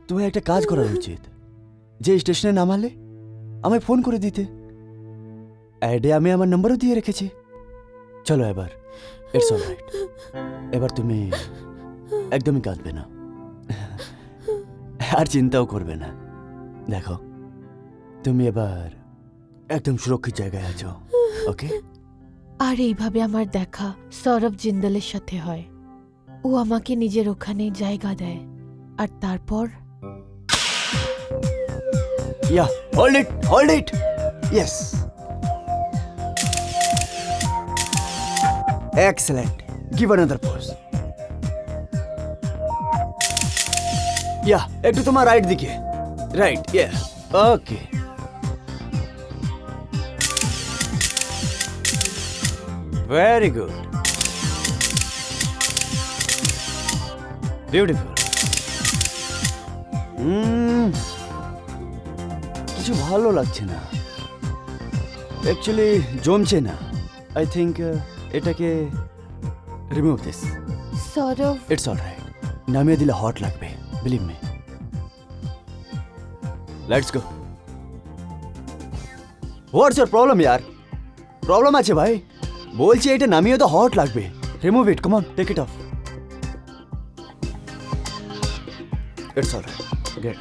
তোমার একটা কাজ করা উচিত। যে স্টেশনে নামালে আমায় ফোন করে দিতে। অ্যাডে আমি আমার নম্বরও দিয়ে রেখেছি। চলো এবার, ইটস অল রাইট। এবার তুমি একদমই কাঁদবে না, আর চিন্তাও করবে না। দেখো, তুমি এবার একদম সুরক্ষিত জায়গায় আছো, ওকে?
আর এইভাবে আমার দেখা সৌরভ জিন্দালের সাথে হয়। ও আমাকে নিজের ওখানে জায়গা দেয়। আর তারপর
Yeah, hold it. Yes. Excellent. Give another pose. Yeah, একটু তোমার রাইট দিকে। Right, yeah. Okay. Very good. Beautiful. কিছু ভালো লাগছে না, অ্যাকচুয়ালি জমছে না। আই থিঙ্ক এটাকে remove this.
Saurav,
it's all right, নামিয়ে দিলে হট লাগবে, believe me. Let's go. What's your problem ইয়ার? প্রবলেম আছে ভাই, বলছি এটা নামিয়ে তো হট লাগবে। Remove it, come on, take it off. It's all right, get,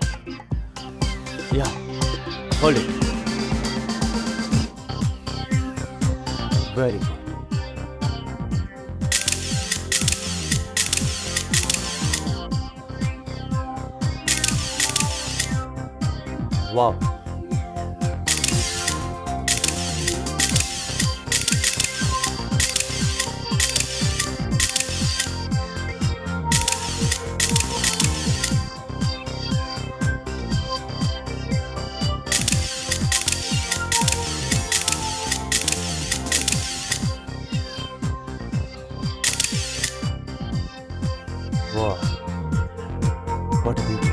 yeah, hold it. Very good. Wow. Wow. What a beauty.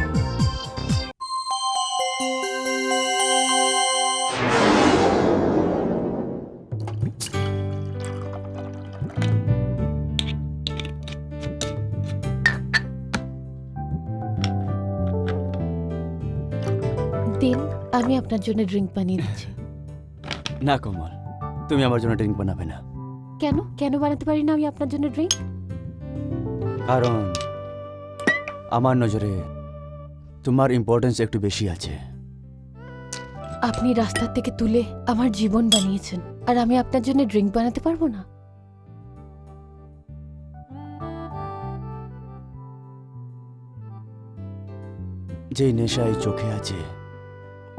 দিন, আমি আপনার জন্য ড্রিঙ্ক বানিয়ে দিচ্ছি।
না কোমল, তুমি আমার জন্য ড্রিঙ্ক বানাবে না।
কেন কেন বানাতে পারি না আমি আপনার জন্য ড্রিঙ্ক?
কারণ আমার নজরে তোমার ইম্পর্টেন্স একটু বেশি আছে।
আপনি রাস্তার থেকে তুলে আমার জীবন বানিয়েছেন, আর আমি আপনার জন্য ড্রিঙ্ক বানাতে পারবো না?
যেই নেশা এই চোখে আছে,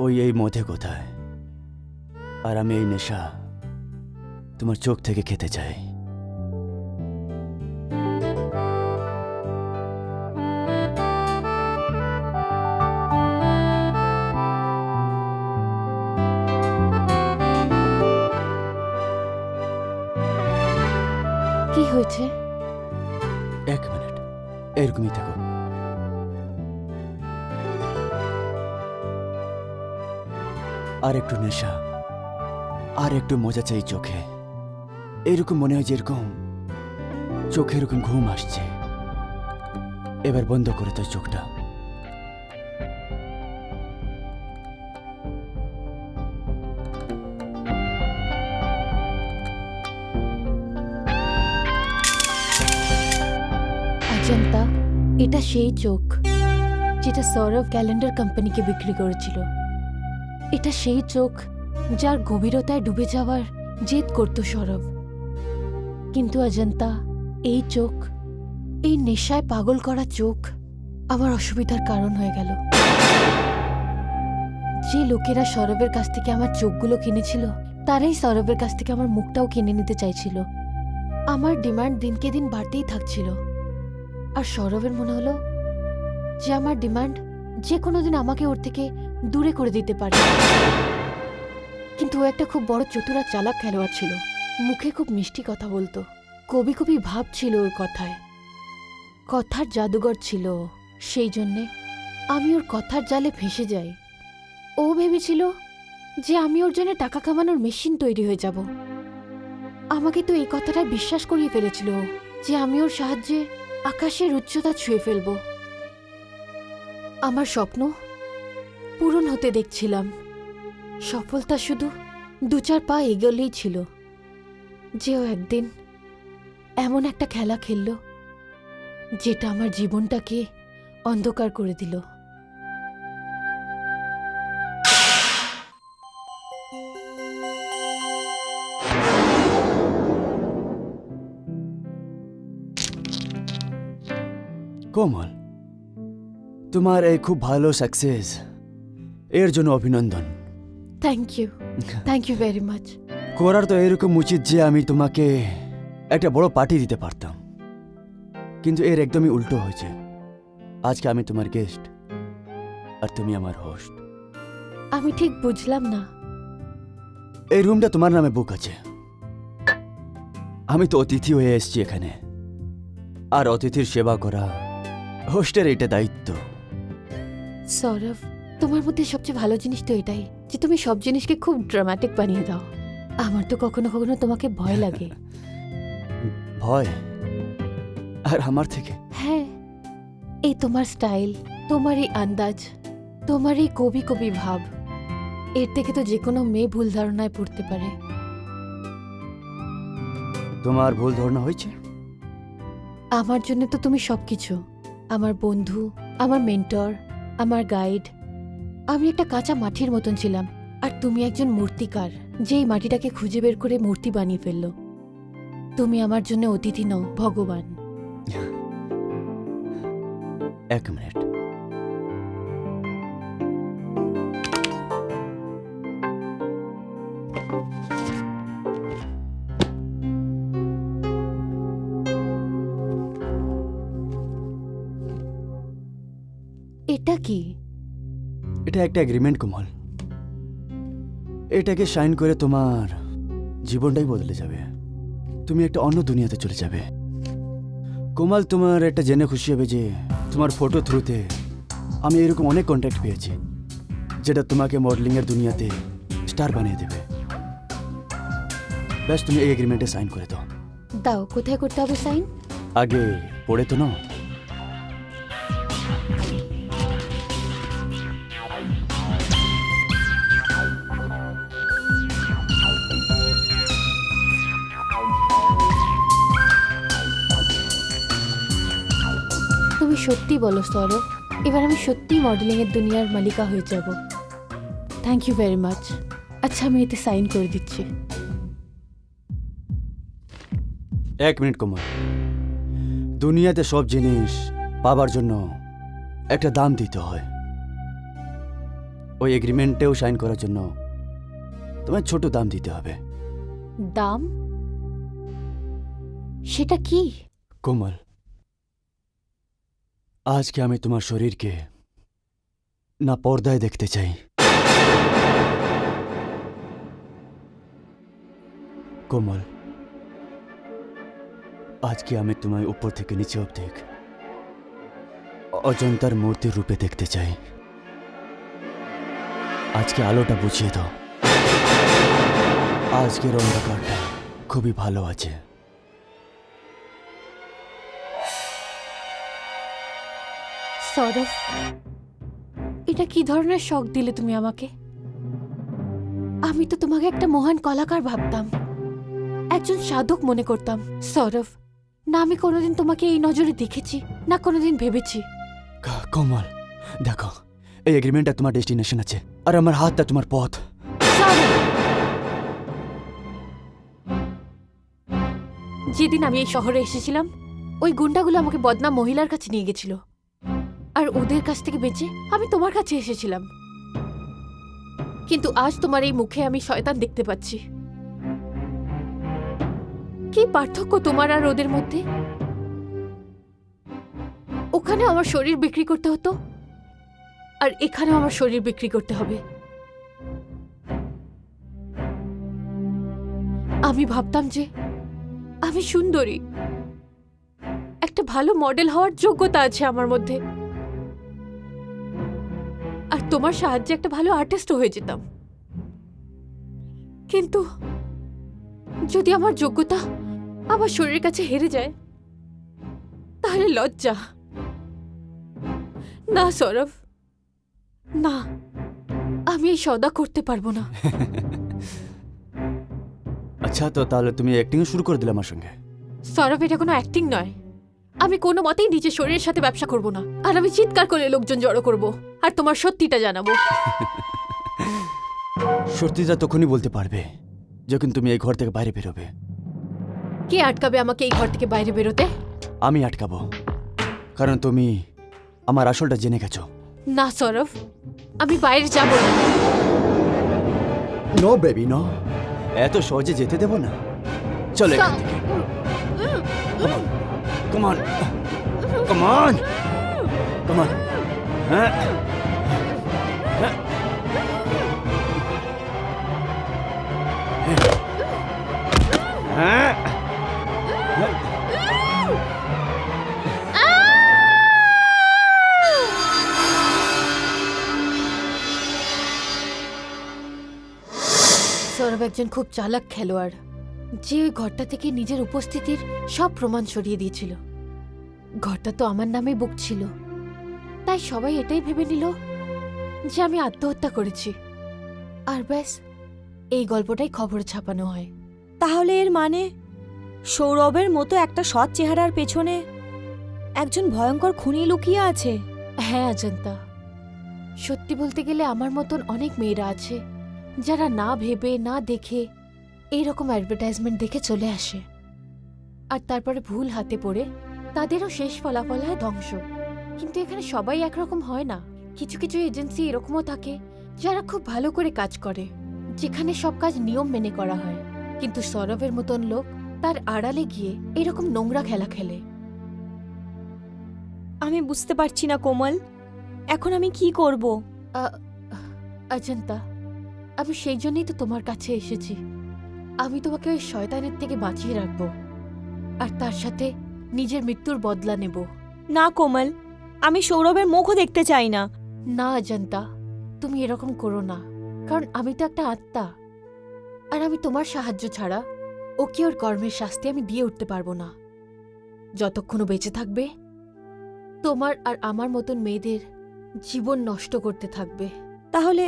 ওই এই মধ্যে কোথায়? আর আমি এই নেশা তোমার চোখ থেকে খেতে চাই।
কি হয়েছে?
এক মিনিট, এরকমই থাকো। আর একটু নেশা, আর একটু মজা চাই চোখে। এরকম মনে হয় যেরকম চোখে এরকম ঘুম আসছে। এবার বন্ধ করে তোর চোখটা।
অজন্তা, এটা সেই চোখ যেটা সৌরভ ক্যালেন্ডার কোম্পানিকে বিক্রি করেছিল। এটা সেই চোখ যার গভীরতায় ডুবে যাওয়ার জেদ করত সৌরভ। কিন্তু অজন্তা, এই চোখ, এই নেশায় পাগল করা চোখ আমার অসুবিধার কারণ হয়ে গেল। যে লোকেরা সৌরভের কাছ থেকে আমার চোখগুলো কিনেছিল, তারাই সৌরভের কাছ থেকে আমার মুখটাও কিনে নিতে চাইছিল। আমার ডিমান্ড দিনকে দিন বাড়তেই থাকছিল, আর সৌরভের মনে হলো যে আমার ডিমান্ড যে কোনোদিন আমাকে ওর থেকে দূরে করে দিতে পারে। কিন্তু ও একটা খুব বড় চতুর আর চালাক খেলোয়াড় ছিল। মুখে খুব মিষ্টি কথা বলতো, কবি কবি ভাব ছিল ওর কথায়। কথার জাদুঘর ছিল ও। সেই জন্যে আমি ওর কথার জালে ফেঁসে যাই। ও ভেবেছিল যে আমি ওর জন্য টাকা কামানোর মেশিন তৈরি হয়ে যাব। আমাকে তো এই কথাটা বিশ্বাস করিয়ে ফেলেছিল ও, যে আমি ওর সাহায্যে আকাশের উচ্চতা ছুঁয়ে ফেলব। আমার স্বপ্ন পূরণ হতে দেখছিলাম। সফলতা শুধু 2-4 পা এগোলেই ছিল। যে ও একদিন এমন একটা খেলা খেলল যেটা আমার জীবনটাকে অন্ধকার করে দিল।
কোমল, তোমার এই খুব ভালো সাকসেস, এর জন্য অভিনন্দন।
Thank you very much.
করার তো এরকম উচিত যে আমি তোমাকে একটা বড় পার্টি দিতে পারতাম, কিন্তু এর একদমই উল্টো হয়েছে। আজকে আমি তোমার গেস্ট আর তুমি আমার হোস্ট।
আমি ঠিক বুঝলাম না।
এই রুমটা তোমার নামে বুক আছে। আমি তো অতিথি হয়ে এসেছি এখানে, আর অতিথির সেবা করা হোস্টের এটা দায়িত্ব।
সৌরভ, তোমার মধ্যে সবচেয়ে ভালো জিনিস তো এটাই যে তুমি সব জিনিসকে খুব ড্রামাটিক বানিয়ে দাও। আমার তো কখনো কখনো তোমাকে ভয় লাগে।
ভয় আর আমার থেকে?
হ্যাঁ, এই তোমার স্টাইল, তোমার এই আন্দাজ, তোমার এই কবি কবি ভাব, এর থেকে তো যে কোনো মেয়ে ভুল ধারণায় পড়তে পারে।
তোমার ভুল ধারণা হয়েছে?
আমার জন্য তো তুমি সবকিছু, আমার বন্ধু, আমার মেন্টর, আমার গাইড। আমি একটা কাঁচা মাটির মতন ছিলাম, আর তুমি একজন মূর্তিকার, যেই মাটিটাকে খুঁজে বের করে মূর্তি বানিয়ে ফেললো। তুমি আমার জন্য অতিথি নও, ভগবান।
এক মিনিট।
এটা কি?
এটা একটা এগ্রিমেন্ট কোমল। এটাকে সাইন করে তোমার জীবনটাই বদলে যাবে। তুমি একটা অন্য দুনিয়াতে চলে যাবে। কোমল, তোমার একটা জেনে খুশি হবে যে তোমার ফটো থ্রুতে আমি এরকম অনেক কন্ট্যাক্ট পেয়েছি, যেটা তোমাকে মডেলিংয়ের দুনিয়াতে স্টার বানিয়ে দেবে। ব্যাস, তুমি এই এগ্রিমেন্টে সাইন করে দাও।
দাও, কোথায় করতে হবে সাইন?
আগে পড়ে তো নাও।
তুমি সত্যি বলো সৌরভ, এবার আমি সত্যি মডেলিংয়ের দুনিয়ার মালিকা হয়ে যাব। Thank you very much. আচ্ছা, আমি এতে সাইন করে দিচ্ছি।
এক মিনিট কোমল, দুনিয়াতে সব জিনিস পাবার জন্য একটা দাম দিতে হয়। ওই এগ্রিমেন্টেও সাইন করার জন্য তোমার ছোট দাম দিতে হবে।
দাম? সেটা কি?
কোমল, আজকে আমি তোমার শরীরকে না পর্দায় দেখতে চাই। কোমল, আজকে আমি তোমায় উপর থেকে নিচে অবধি অজন্তার মূর্তির রূপে দেখতে চাই। আজকে আলোটা বুঝিয়ে দাও। আজকের অন্ধকারটা খুবই ভালো আছে।
সৌরভ, এটা কি ধরনের শখ দিলে তুমি আমাকে? আমি তো তোমাকে একটা মহান কলাকার ভাবতাম, একজন সাধক মনে করতাম। সৌরভ, না আমি কোনোদিন তোমাকে এই নজরে দেখেছি, না কোনোদিন ভেবেছি।
কোমল, দেখো, এই এগ্রিমেন্টটা তোমার ডেস্টিনেশন আছে, আর আমার হাতটা তোমার পথ।
সৌরভ, যেদিন আমি এই শহরে এসেছিলাম, ওই গুন্ডাগুলো আমাকে বদনাম মহিলার কাছে নিয়ে গেছিল, আর ওদের কাছ থেকে বেঁচে আমি তোমার কাছে এসেছিলাম। কিন্তু আজ তোমার এই মুখে আমি শয়তান দেখতে পাচ্ছি। কি পার্থক্য তোমার আর ওদের মধ্যে? ওখানে আমার শরীর বিক্রি করতে হতো, আর এখানেও আমার শরীর বিক্রি করতে হবে। আমি ভাবতাম যে আমি সুন্দরী, একটা ভালো মডেল হওয়ার যোগ্যতা আছে আমার মধ্যে, আর তোমার সাহায্যে একটা ভালো আর্টিস্টও হয়ে যেতাম। কিন্তু যদি আমার যোগ্যতা আমার শরীরের কাছে হেরে যায়, তাহলে লজ্জা। না সৌরভ, না, আমি এই সওদা করতে পারবো না।
আচ্ছা, তো তাহলে তুমি অ্যাক্টিং শুরু করে দিলে আমার সঙ্গে?
সৌরভ, এটা কোনো অ্যাক্টিং নয়। আমি কোনো মতেই নিজের শরীরের সাথে ব্যবসা করব না, আর আমি চিৎকার করে লোকজন জড়ো করব, আর তোমার সত্যিটা জানাবো।
সত্যিটা তখনই বলতে পারবে যখন তুমি এই ঘর থেকে বাইরে বেরোবে।
কে আটকাবে আমাকে এই ঘর থেকে বাইরে বেরোতে?
আমি আটকাবো, কারণ তুমি আমার আসলটা জেনে গেছো।
না সৌরভ, আমি বাইরে যাব না।
নো বেবি, নো, এত সহজে যেতে দেব না। চলো এখান থেকে। Come on. Come on. Come on. হ্যাঁ। হ্যাঁ। হ্যাঁ।
সৌরভ একজন খুব চালাক খেলোয়াড়। যে ওই ঘরটা থেকে নিজের উপস্থিতির সব প্রমাণ সরিয়ে দিয়েছিল। ঘরটা তো আমার নামে বুক ছিল, তাই সবাই এটাই ভেবে নিল যে আমি আত্মহত্যা করেছি। আর ব্যাস, এই গল্পটাই খবরে ছাপানো হয়।
তাহলে এর মানে সৌরভের মতো একটা সৎ চেহারার পেছনে একজন ভয়ঙ্কর খুনি লুকিয়ে আছে।
হ্যাঁ অজন্তা, সত্যি বলতে গেলে আমার মতন অনেক মেয়েরা আছে যারা না ভেবে না দেখে এইরকম অ্যাডভার্টাইজমেন্ট দেখে চলে আসে, আর তারপরে ভুল হাতে পড়ে তাদেরও শেষ ফলাফল হয় ধ্বংস। কিন্তু এখানে সবাই একরকম হয় না। কিছু কিছু এজেন্সি এরকমও থাকে যারা খুব ভালো করে কাজ করে, যেখানে সব কাজ নিয়ম মেনে করা হয়। কিন্তু সৌরভের মতন লোক তার আড়ালে গিয়ে এরকম নোংরা খেলা খেলে।
আমি বুঝতে পারছি না কোমল, এখন আমি কি করব?
অজন্তা, আমি সেই জন্যই তো তোমার কাছে এসেছি। আমি তোমাকে ওই শয়তানের থেকে বাঁচিয়ে রাখবো, আর তার সাথে নিজের মৃত্যুর বদলা নেব।
না কোমল, আমি সৌরভের মুখও দেখতে চাই না।
না অজন্তা, তুমি এরকম করো না, কারণ আমি তো একটা আত্মা, আর আমি তোমার সাহায্য ছাড়া ওকে ওর কর্মের শাস্তি আমি দিয়ে উঠতে পারবো না। যতক্ষণ ও বেঁচে থাকবে, তোমার আর আমার মতন মেয়েদের জীবন নষ্ট করতে থাকবে।
তাহলে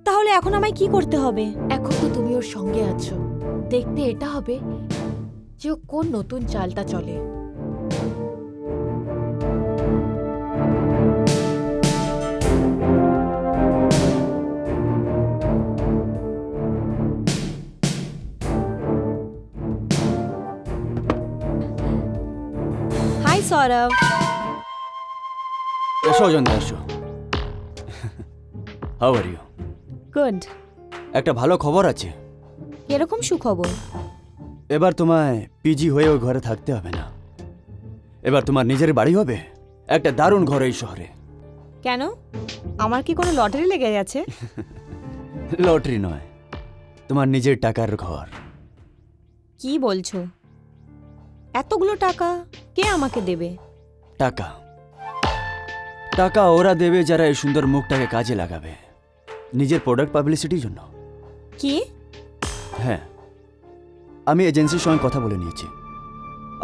তাহলে এখন আমায় কি করতে হবে?
এখন তো তুমি ওর সঙ্গে আছো, দেখতে এটা হবে যে ও কোন নতুন চালটা চলে।
হাই সৌরভ।
এসো অজন্তা, এসো। How are you?
গুড।
একটা ভালো খবর আছে।
এরকম সুখবর?
এবার তোমায় পিজি হয়ে ওই ঘরে থাকতে হবে না। এবার তোমার নিজের বাড়ি হবে, একটা দারুণ ঘর এই শহরে।
কেন? আমার কি কোনো লটারি লেগে গেছে?
লটারি নয়, তোমার নিজের টাকার ঘর।
কি বলছো? এতগুলো টাকা কে আমাকে দেবে?
টাকা টাকা ওরা দেবে যারা এই সুন্দর মুখটাকে কাজে লাগাবে নিজের প্রোডাক্ট পাবলিসিটির জন্য।
কি?
হ্যাঁ, আমি এজেন্সির সঙ্গে কথা বলে নিয়েছি,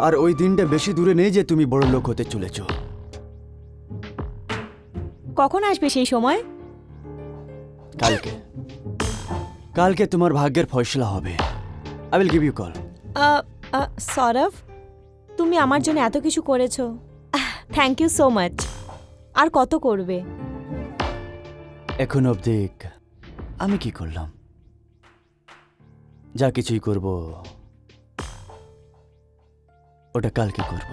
আর ওই দিনটা বেশি দূরে নেই যে তুমি বড় লোক হতে চলেছ।
কখন আসবে সেই সময়?
কালকে কালকে তোমার ভাগ্যের ফয়সলা হবে। I will give you call.
Saurav, তুমি আমার জন্য এত কিছু করেছো, থ্যাংক ইউ সো মাচ। আর কত করবে?
এখন অবধি আমি কি করলাম? যা কিছুই করব ওটা কালকে করব।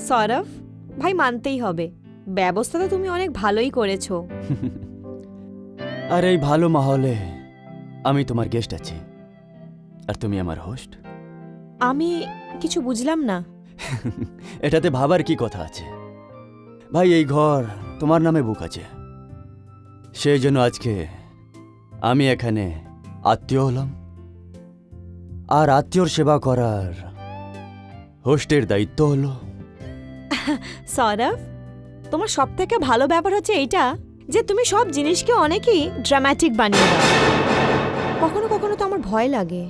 সৌরভ ভাই, মানতেই হবে, ব্যবস্থা তো তুমি অনেক ভালোই করেছো।
আর এই ভালো মাহলে আমি তোমার গেস্ট আছি, আর তুমি আমার হোস্ট।
আমি কিছু বুঝলাম না।
এটাতে ভাবার কি কথা আছে? ভাই, এই ঘর তোমার নামে বুক আছে, সেই জন্য আজকে আমি এখানে আত্মীয় হলাম, আর আত্মীয়র সেবা করার হোস্টের দায়িত্ব হলো।
সৌরভ, তোমার সব থেকে ভালো ব্যাপার হচ্ছে এইটা যে তুমি সব জিনিসকে অনেকই ড্রামাটিক বানিয়ে দাও। কখনো কখনো তো আমার ভয় লাগে।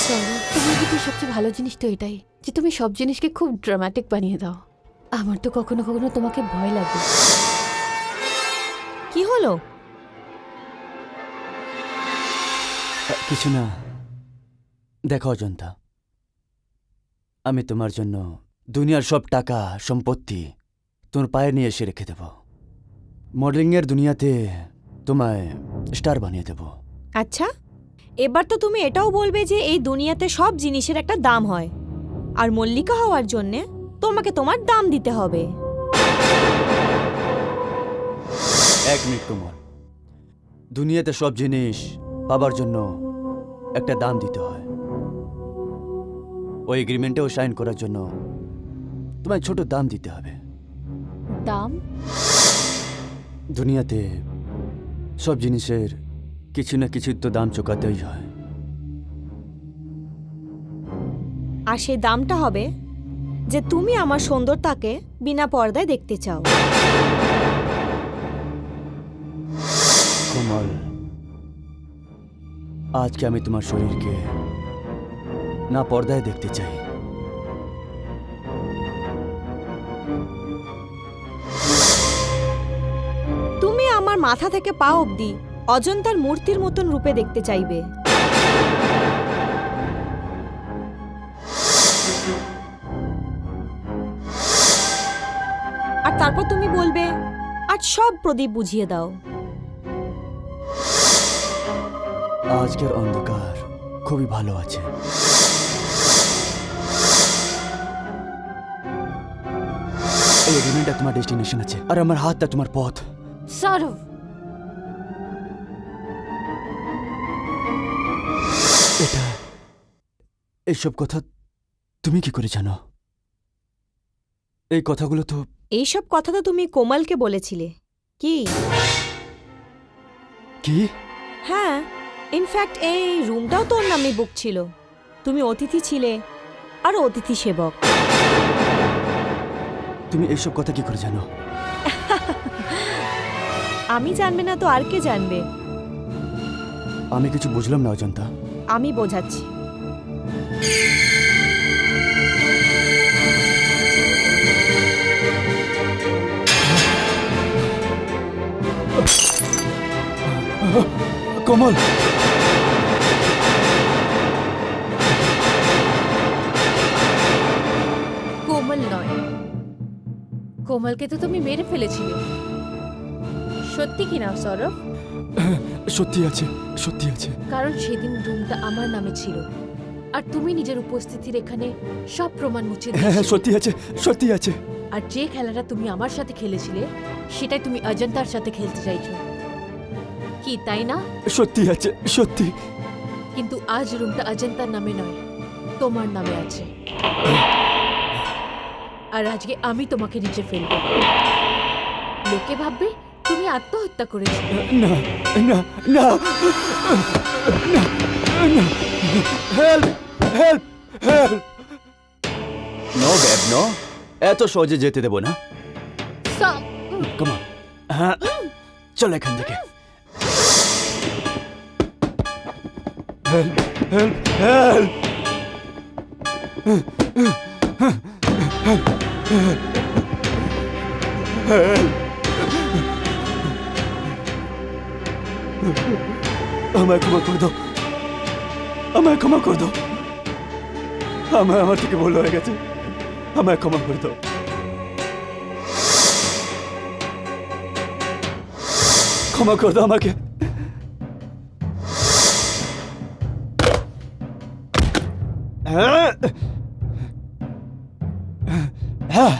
সৌরভ, তোমার ভিতরে সবচেয়ে ভালো জিনিস তো এটাই যে তুমি সব জিনিসকে খুব ড্রামাটিক বানিয়ে দাও। আমার তো কখনো কখনো তোমাকে ভয় লাগে।
কি হলো?
কিছু না। দেখো অজন্তা, আমি তোমার জন্য দুনিয়ার সব টাকা সম্পত্তি তোমার পায়ে নিয়ে এসে রেখে দেব। মডেলিংয়ের দুনিয়াতে তোমায় স্টার বানিয়ে দেব।
আচ্ছা, এবার তো তুমি এটাও বলবে যে এই দুনিয়াতে সব জিনিসের একটা দাম হয়, আর মল্লিকা হওয়ার জন্যে তোমাকে তোমার দাম দিতে হবে।
এক মিনিট কোমল, দুনিয়াতে সব জিনিস পাবার জন্য একটা দাম দিতে হয়। ওই এগ্রিমেন্টেও সাইন করার জন্য তোমায় ছোট দাম দিতে হবে।
দাম?
দুনিয়াতে সব জিনিসের কিছু না কিছু তো দাম চুকাতেই হয়।
আর সেই দামটা হবে যে তুমি আমার সুন্দরতাকে বিনা পর্দায় দেখতে চাও।
কোমল, আজকে আমি তোমার শরীরকে না পর্দায় দেখতে চাই।
তুমি আমার মাথা থেকে পা অবধি অজন্তার মূর্তির মতন রূপে দেখতে চাইবে। আর তারপর তুমি বলবে আজ সব প্রদীপ বুঝিয়ে দাও।
আজকের অন্ধকার খুবই ভালো আছে। এই এগ্রিমেন্টটা তোমার ডেস্টিনেশন আছে, আর আমার হাতটা তোমার পথ।
সৌরভ,
এটা এইসব কথা তুমি কি করে জানো? এই কথাগুলো তো
এইসব কথা তো তুমি কোমলকে বলেছিলে কি?
কি?
হ্যাঁ, ইনফ্যাক্ট এই রুমটাও তোর নামে বুক ছিল। তুমি অতিথি ছিলে আর অতিথি সেবক।
তুমি এইসব কথা কি করে জানো?
আমি জানবে না তো আর কে জানবে?
আমি কিছু বুঝলাম না অজন্তা।
আমি বোঝাচ্ছি।
কোমল,
কোমল নয়, কোমলকে তো তুমি মেরে ফেলেছিলে। সত্যি কি না সৌরভ?
সত্যি আছে, সত্যি আছে।
কারণ সেদিন রুমটা আমার নামে ছিল, আর তুমি নিজের উপস্থিতির এখানে সব প্রমাণ মুছে
হ্যাঁ হ্যাঁ,
দিয়েছিলে।
সত্যি আছে, সত্যি আছে।
আর যে খেলাটা তুমি আমার সাথে খেলেছিলে সেটাই তুমি অজন্তার সাথে খেলতে চাইছো, কি তাই না?
সত্যি আছে, সত্যি।
কিন্তু আজ রুমটা অজন্তার নামে নয়, তোমার নামে আছে। আর আজকে আমি তোমাকে নিচে ফেলবো। লোকে ভাববে তুমি আত্মহত্যা করেছো।
না না না না না, help help help. No babe, no, এত সহজে যেতে দেবো না।
সব-
কমন, হ্যাঁ, চল এখান থেকে। Help help help. আমায় ক্ষমা করে দাও, আমায় ক্ষমা করে দাও। আমার থেকে ভুল হয়ে গেছে, আমায় ক্ষমা করে দাও। ক্ষমা করে দাও আমাকে। হ্যাঁ হ্যাঁ,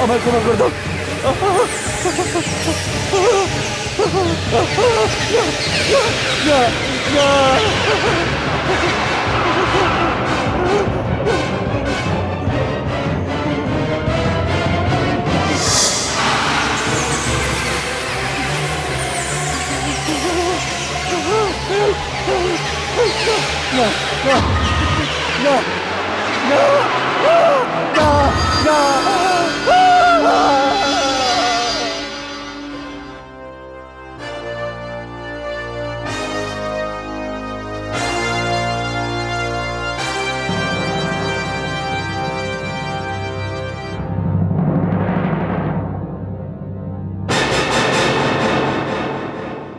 আমায় ক্ষমা করে দাও। না না, no, no, no, no, no.